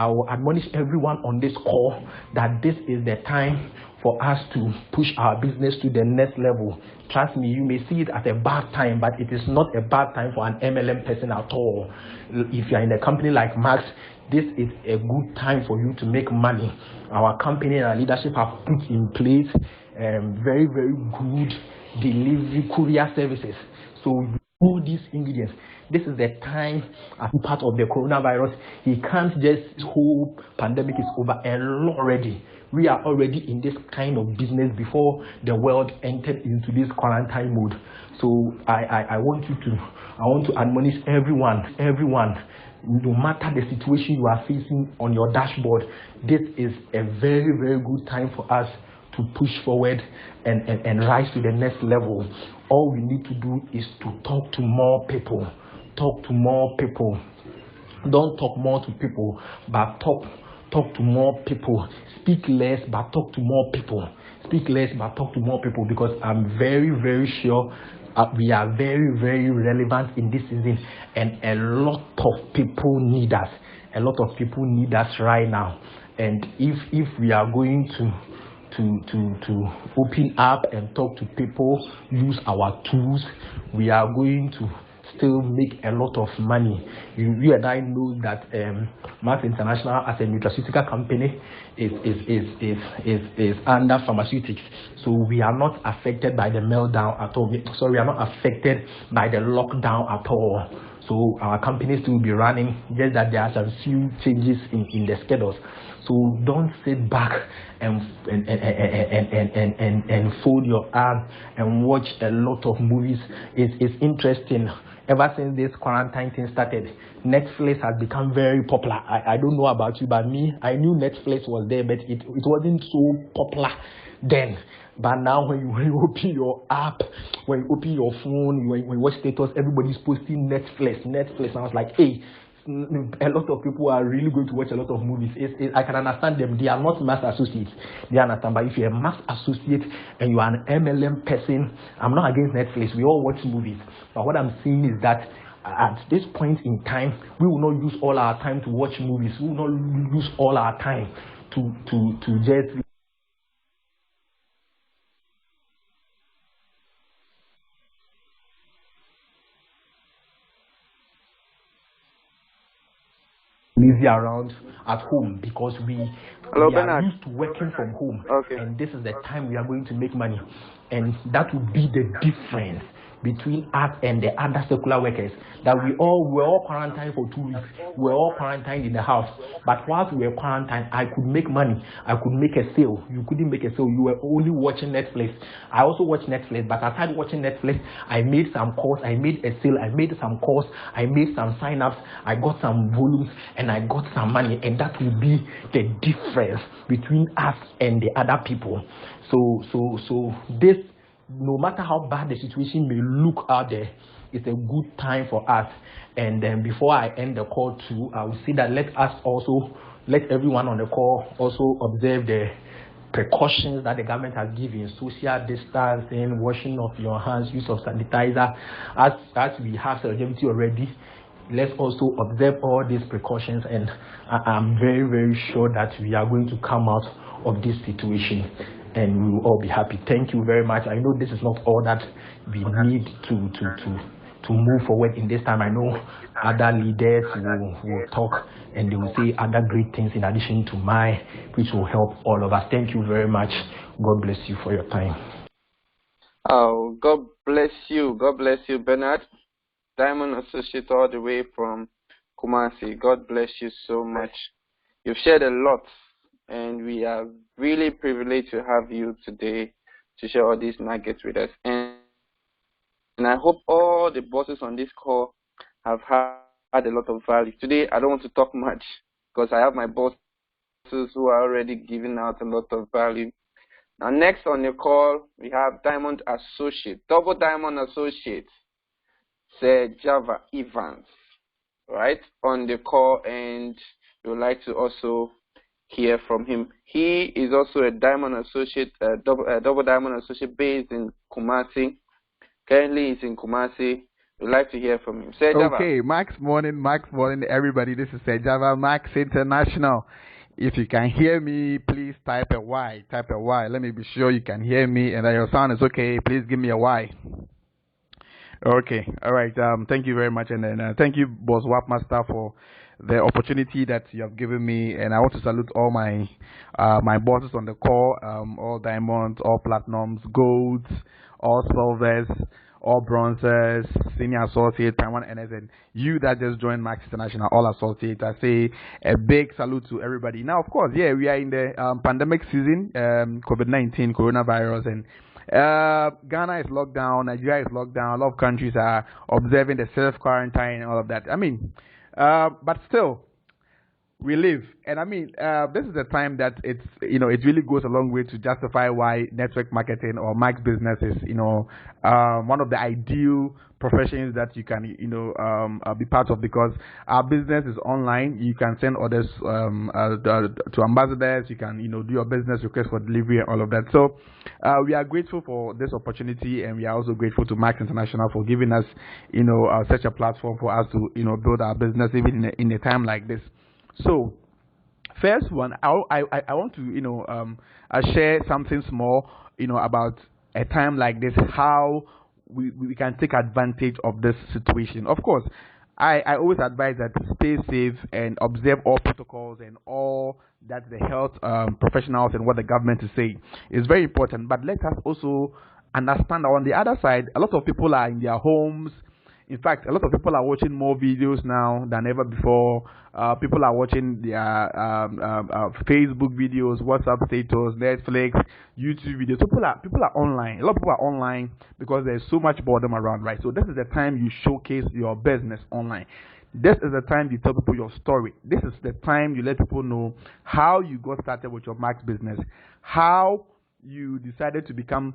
will admonish everyone on this call that this is the time for us to push our business to the next level. Trust me, you may see it as a bad time, but it is not a bad time for an MLM person at all. If you are in a company like Max, this is a good time for you to make money. Our company and our leadership have put in place very good delivery courier services. So all these ingredients, this is the time as part of the coronavirus. He can't just hope pandemic is over already. We are already in this kind of business before the world entered into this quarantine mode. So I want to admonish everyone, no matter the situation you are facing on your dashboard, this is a very good time for us to push forward and rise to the next level. All we need to do is to talk to more people. Talk to more people. Don't talk more to people, but talk to more people. Speak less, but talk to more people. Speak less, but talk to more people, because I'm very sure we are very relevant in this season, and a lot of people need us. A lot of people need us right now. And if we are going to open up and talk to people, use our tools, we are going to still make a lot of money. You and I know that Max International, as a nutraceutical company, is under pharmaceutics. So we are not affected by the meltdown at all. We are not affected by the lockdown at all. So our company still will be running, just that there are some few changes in the schedules. So don't sit back and fold your arms and watch a lot of movies. It's interesting. Ever since this quarantine thing started, Netflix has become very popular. I don't know about you, but me, I knew Netflix was there, but it wasn't so popular then. But now when you open your app, when you open your phone, when you watch status, everybody's posting Netflix. And I was like, hey, a lot of people are really going to watch a lot of movies. I can understand them. They are not mass associates. They understand. But if you're a mass associate and you are an MLM person, I'm not against Netflix. We all watch movies. But what I'm saying is that at this point in time, we will not use all our time to watch movies. We will not use all our time to just lazy around at home, because we Hello, are Bernard. used to working from home, Okay. and this is the time we are going to make money, and that will be the difference between us and the other secular workers. That we're all quarantined for 2 weeks. We're all quarantined in the house. But whilst we were quarantined, I could make money. I could make a sale. You couldn't make a sale. You were only watching Netflix. I also watch Netflix, but aside watching Netflix, I made some calls. I made a sale. I made some calls. I made some sign-ups. I got some volumes, and I got some money. And that will be the difference between us and the other people. So this, no matter how bad the situation may look out there, it's a good time for us. And then before I end the call too, I will say that let everyone on the call also observe the precautions that the government has given: social distancing, washing of your hands, use of sanitizer. As we have celebrity already, let's also observe all these precautions, and I'm very, very sure that we are going to come out of this situation and we will all be happy. Thank you very much. I know this is not all that we need to move forward in this time. I know other leaders will talk and they will say other great things in addition to mine, which will help all of us. Thank you very much. God bless you for your time. Oh, God bless you. God bless you, Bernard. Diamond Associate all the way from Kumasi. God bless you so much. You've shared a lot, and we are really privileged to have you today to share all these nuggets with us. And I hope all the bosses on this call have had a lot of value. Today, I don't want to talk much because I have my bosses who are already giving out a lot of value. Now, next on the call, we have Diamond Associate, Double Diamond Associate, Sir Java Evans, right, on the call, and we would like to also hear from him. He is also a Diamond Associate, double Diamond Associate based in Kumasi. Currently, he's in Kumasi. We'd like to hear from him. Sir Java. Okay, Max morning, everybody. This is Sir Java, Max International. If you can hear me, please type a Y. Type a Y. Let me be sure you can hear me and that your sound is okay. Please give me a Y. Okay, all right. Thank you very much, and then thank you, Boss Wapmaster, for the opportunity that you have given me. And I want to salute all my my bosses on the call, all diamonds, all platinums, golds, all silvers, all bronzes, senior associate, prime one NS, and you that just joined Max International, all associates. I say a big salute to everybody. Now, of course, yeah, we are in the pandemic season, COVID-19, coronavirus, and Ghana is locked down, Nigeria is locked down, a lot of countries are observing the self-quarantine and all of that. I mean, but still, we live, and I mean, this is the time that it really goes a long way to justify why network marketing or Max business is, one of the ideal professions that you can, be part of, because our business is online. You can send orders to ambassadors. You can, do your business request for delivery and all of that. So we are grateful for this opportunity, and we are also grateful to Max International for giving us, such a platform for us to, build our business even in a time like this. So, first one, I want to share something small, about a time like this, how we can take advantage of this situation. Of course, I always advise that stay safe and observe all protocols and all that the health professionals and what the government is saying is very important. But let us also understand that on the other side, a lot of people are in their homes, In fact, a lot of people are watching more videos now than ever before. People are watching their Facebook videos, WhatsApp status, Netflix, YouTube videos. So people are online. A lot of people are online because there's so much boredom around, right? So this is the time you showcase your business online. This is the time you tell people your story. This is the time you let people know how you got started with your Max business, how you decided to become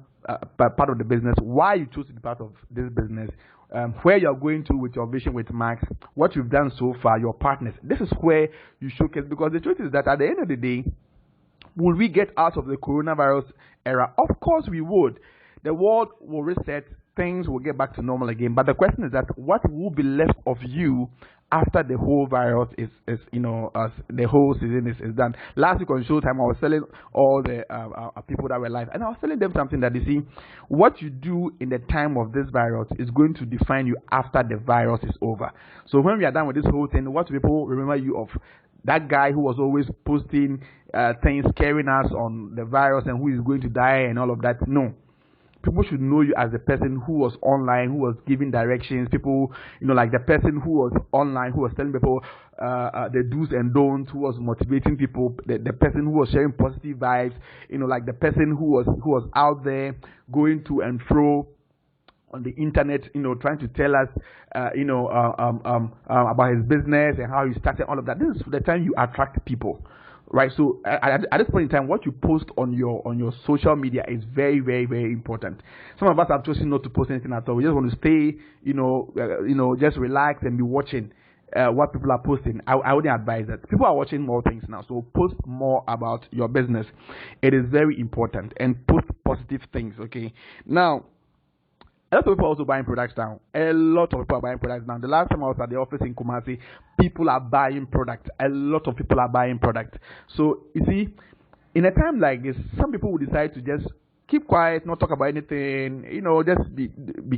part of the business, why you chose to be part of this business, where you're going to with your vision with Max, what you've done so far, your partners. This is where you showcase, because the truth is that at the end of the day, will we get out of the coronavirus era? Of course we would. The world will reset, things will get back to normal again. But the question is that what will be left of you after the whole virus is the whole season is done. Last week on Showtime, I was telling all the people that were live, and I was telling them something that, you see, what you do in the time of this virus is going to define you after the virus is over. So when we are done with this whole thing, what people remember you of? That guy who was always posting things scaring us on the virus and who is going to die and all of that. No. People should know you as the person who was online, who was giving directions. People, like the person who was online, who was telling people the do's and don'ts, who was motivating people, the person who was sharing positive vibes, like the person who was out there going to and fro on the internet, trying to tell us, about his business and how he started all of that. This is the time you attract people, right? So at this point in time, what you post on your social media is very, very, very important. Some of us have chosen not to post anything at all. We just want to stay, just relax and be watching what people are posting. I wouldn't advise that. People are watching more things now, so post more about your business. It is very important, and post positive things. Okay, now. A lot of people are also buying products now. A lot of people are buying products now. The last time I was at the office in Kumasi, people are buying products. A lot of people are buying products. So, you see, in a time like this, some people will decide to just keep quiet, not talk about anything, just be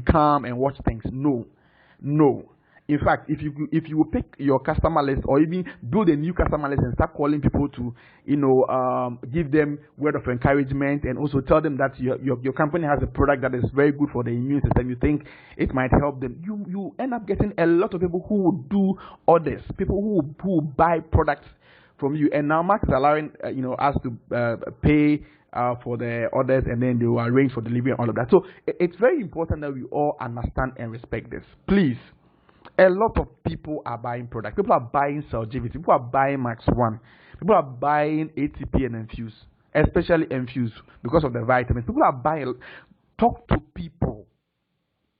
calm and watch things. No. In fact, if you pick your customer list or even build a new customer list and start calling people to, give them word of encouragement and also tell them that your company has a product that is very good for the immune system, you think it might help them, you end up getting a lot of people who will do orders, people who will buy products from you. And now Max is allowing, us to pay for the orders, and then they will arrange for delivery and all of that. So it's very important that we all understand and respect this. Please. A lot of people are buying products. People are buying Celgivity. People are buying Max One. People are buying ATP and Infuse, especially Infuse, because of the vitamins. People are buying. Talk to people.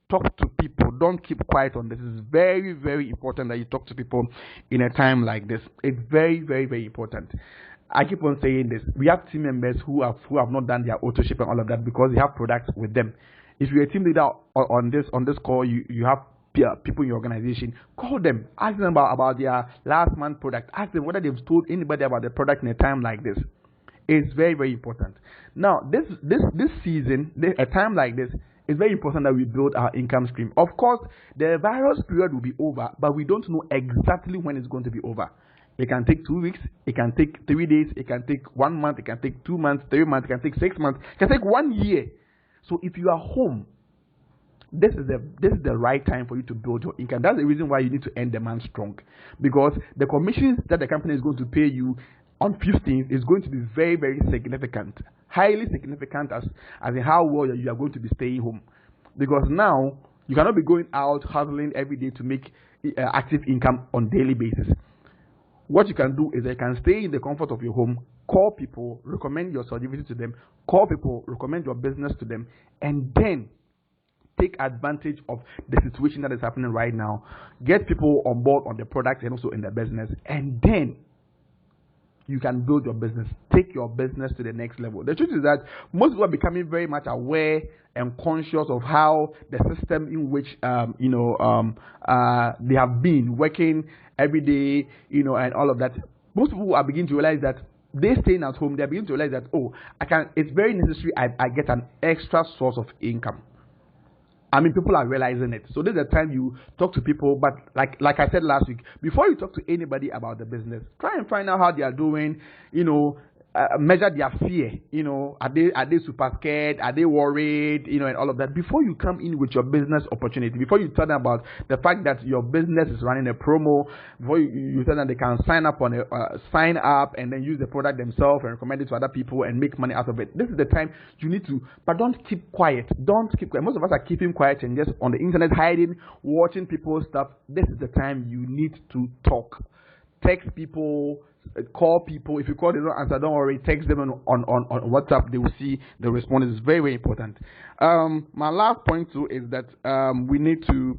Talk to people. Don't keep quiet on this. It's very, very important that you talk to people in a time like this. It's very, very, very important. I keep on saying this. We have team members who have not done their auto ship and all of that because they have products with them. If you're a team leader on this call, you have people in your organization, call them, ask them about their last month product, ask them whether they've told anybody about the product in a time like this. It's very, very important. Now, this season, a time like this, it's very important that we build our income stream. Of course, the virus period will be over, but we don't know exactly when it's going to be over. It can take 2 weeks, it can take 3 days, it can take 1 month, it can take 2 months, 3 months, it can take 6 months, it can take 1 year. So if you are home, this is the right time for you to build your income. That's the reason why you need to end the month strong, because the commissions that the company is going to pay you on 15th is going to be very, very significant, highly significant as in how well you are going to be staying home. Because now you cannot be going out hustling every day to make active income on daily basis. What you can do is you can stay in the comfort of your home, call people, recommend your services to them, call people, recommend your business to them, and then take advantage of the situation that is happening right now. Get people on board on the product and also in the business, and then you can build your business. Take your business to the next level. The truth is that most people are becoming very much aware and conscious of how the system in which they have been working every day, and all of that. Most people are beginning to realize that they staying at home. They are beginning to realize that it's very necessary. I get an extra source of income. I mean, people are realizing it. So this is the time you talk to people. But like I said last week, before you talk to anybody about the business, try and find out how they are doing. measure their fear. Are they super scared? Are they worried? And all of that. Before you come in with your business opportunity, before you tell them about the fact that your business is running a promo, before you tell them they can sign up and then use the product themselves and recommend it to other people and make money out of it. This is the time you need to, but don't keep quiet. Don't keep quiet. Most of us are keeping quiet and just on the internet hiding, watching people's stuff. This is the time you need to talk. Text people, call people. If you call, they don't answer, don't worry. Text them on WhatsApp. They will see the response. Is very, very important. My last point too is that we need to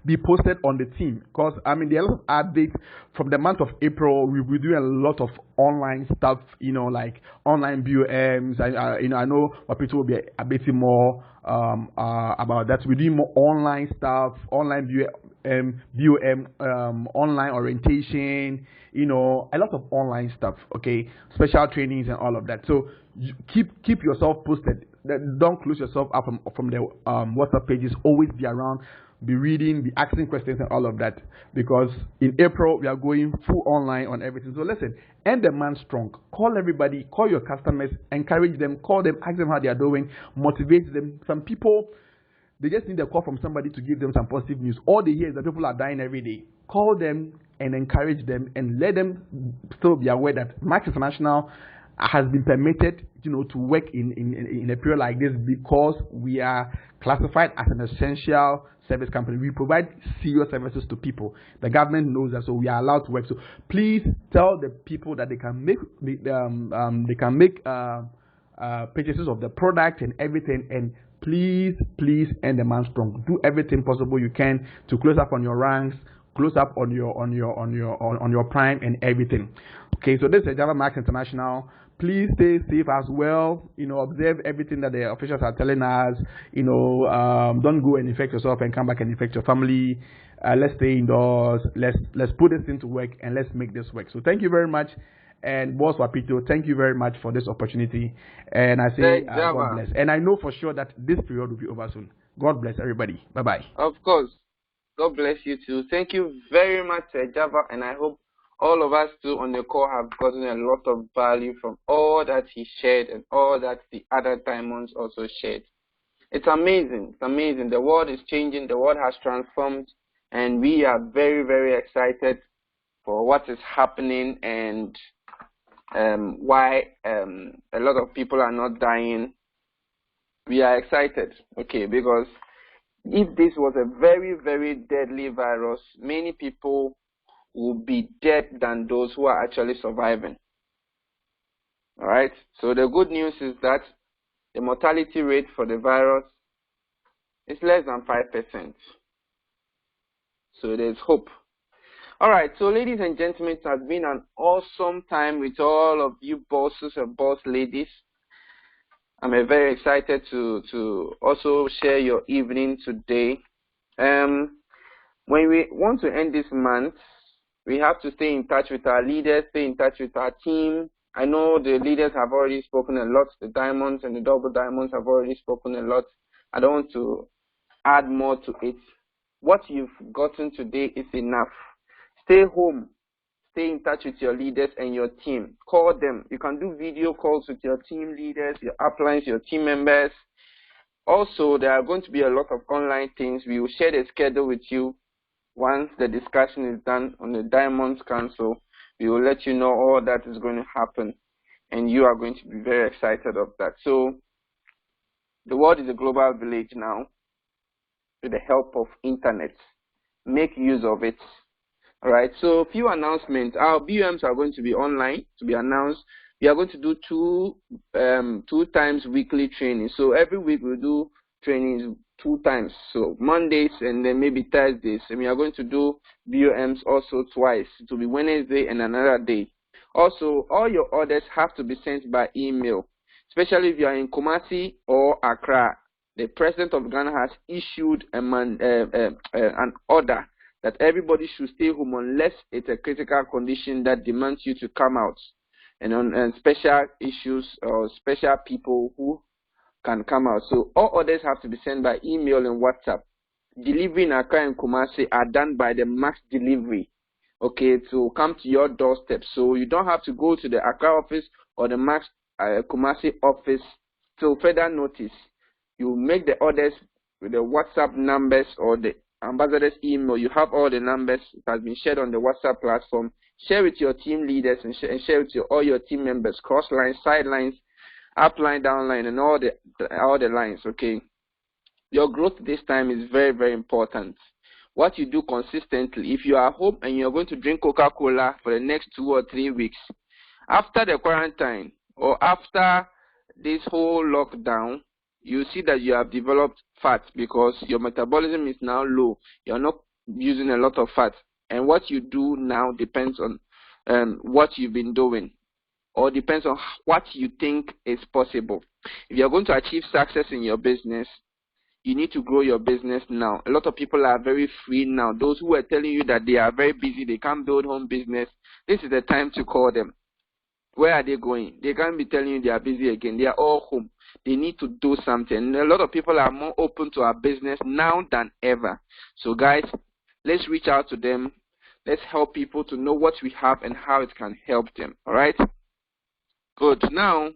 be posted on the team, because there are a lot of updates from the month of April. We're doing a lot of online stuff, like online BOMs. I know what people will be a bit more about that. We're doing more online stuff, online BOM, online orientation, a lot of online stuff. Okay, special trainings and all of that. So keep yourself posted. Don't close yourself up from the WhatsApp pages. Always be around. Be reading, be asking questions and all of that, because in April we are going full online on everything. So listen, end the month strong. Call everybody, call your customers, encourage them, call them, ask them how they are doing, motivate them. Some people, they just need a call from somebody to give them some positive news. All they hear is that people are dying every day. Call them and encourage them and let them still be aware that Max International has been permitted, to work in a period like this, because we are classified as an essential service company. We provide serious services to people. The government knows that, so we are allowed to work. So please tell the people that they can make purchases of the product and everything. And please end the month strong. Do everything possible you can to close up on your ranks, close up on your prime and everything. Okay, so this is Java Max International. Please stay safe as well. Observe everything that the officials are telling us. Don't go and infect yourself and come back and infect your family. Let's stay indoors. Let's put this into work and let's make this work. So thank you very much. And Boss Wapito, thank you very much for this opportunity. And I say God bless. And I know for sure that this period will be over soon. God bless everybody. Bye-bye. Of course. God bless you too. Thank you very much, Java, and I hope all of us too on the call have gotten a lot of value from all that he shared and all that the other diamonds also shared. It's amazing. It's amazing. The world is changing. The world has transformed, and we are very, very excited for what is happening and why a lot of people are not dying. We are excited, okay, because if this was a very, very deadly virus, many people will be dead than those who are actually surviving. All right. So the good news is that the mortality rate for the virus is less than 5%. So there's hope. All right. So ladies and gentlemen, it has been an awesome time with all of you bosses and boss ladies. I'm very excited to also share your evening today. When we want to end this month, we have to stay in touch with our leaders, stay in touch with our team. I know the leaders have already spoken a lot. The diamonds and the double diamonds have already spoken a lot. I don't want to add more to it. What you've gotten today is enough. Stay home. Stay in touch with your leaders and your team. Call them. You can do video calls with your team leaders, your uplines, your team members. Also, there are going to be a lot of online things. We will share the schedule with you. Once the discussion is done on the Diamonds Council, we will let you know all that is going to happen, and you are going to be very excited of that. So the world is a global village now with the help of internet. Make use of it. All right, so a few announcements. Our BUMs are going to be online to be announced. We are going to do two times weekly training. So every week we'll do trainings 2 times. So Mondays and then maybe Thursdays. And we are going to do BUMs also twice. It will be Wednesday and another day. Also, all your orders have to be sent by email, especially if you are in Kumasi or Accra. The President of Ghana has issued an order that everybody should stay home unless it's a critical condition that demands you to come out, and on special issues or special people who can come out. So all orders have to be sent by email and WhatsApp. Delivery in Accra and Kumasi are done by the Max Delivery. okay, to come to your doorstep. So you don't have to go to the Accra office or the Max Kumasi office till further notice. You make the orders with the WhatsApp numbers or the ambassador's email. You have all the numbers. It has been shared on the WhatsApp platform. Share with your team leaders and share with all your team members, cross lines, side lines, up line, down line, and all the lines, okay? Your growth this time is very, very important. What you do consistently, if you are home and you're going to drink Coca-Cola for the next 2 or 3 weeks, after the quarantine or after this whole lockdown, you see that you have developed fat because your metabolism is now low. You're not using a lot of fat. And what you do now depends on what you've been doing, or depends on what you think is possible. If you're going to achieve success in your business, you need to grow your business now. A lot of people are very free now. Those who are telling you that they are very busy, they can't build home business, this is the time to call them. Where are they going? They can't be telling you they are busy again. They are all home. They need to do something. A lot of people are more open to our business now than ever. So guys, let's reach out to them. Let's help people to know what we have and how it can help them. All right? Good. Now,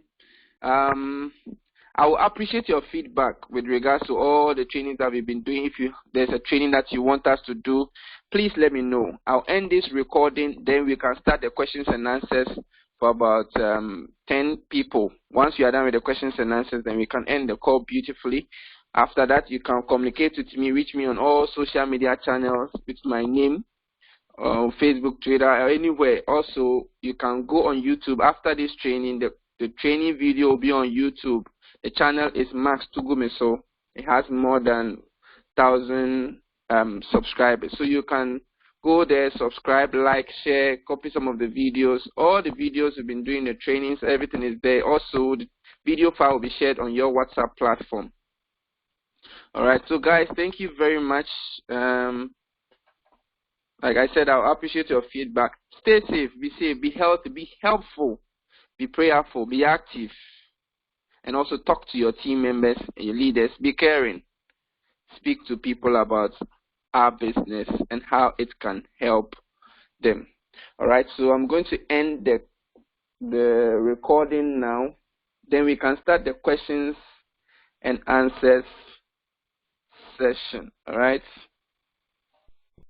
I will appreciate your feedback with regards to all the trainings that we've been doing. If there's a training that you want us to do, please let me know. I'll end this recording, then we can start the questions and answers for about 10 people. Once you are done with the questions and answers, then we can end the call beautifully. After that, you can communicate with me, reach me on all social media channels with my name, Facebook, Twitter, or anywhere. Also, you can go on YouTube after this training. The training video will be on YouTube. The channel is Max Tugumiso. It has more than 1,000 subscribers. So you can go there, subscribe, like, share, copy some of the videos. All the videos we've been doing, the trainings, everything is there. Also, the video file will be shared on your WhatsApp platform. All right, so guys, thank you very much. Like I said, I'll appreciate your feedback. Stay safe, be healthy, be helpful, be prayerful, be active. And also talk to your team members and your leaders. Be caring. Speak to people about our business and how it can help them. All right, so I'm going to end the recording now. Then we can start the questions and answers session. All right.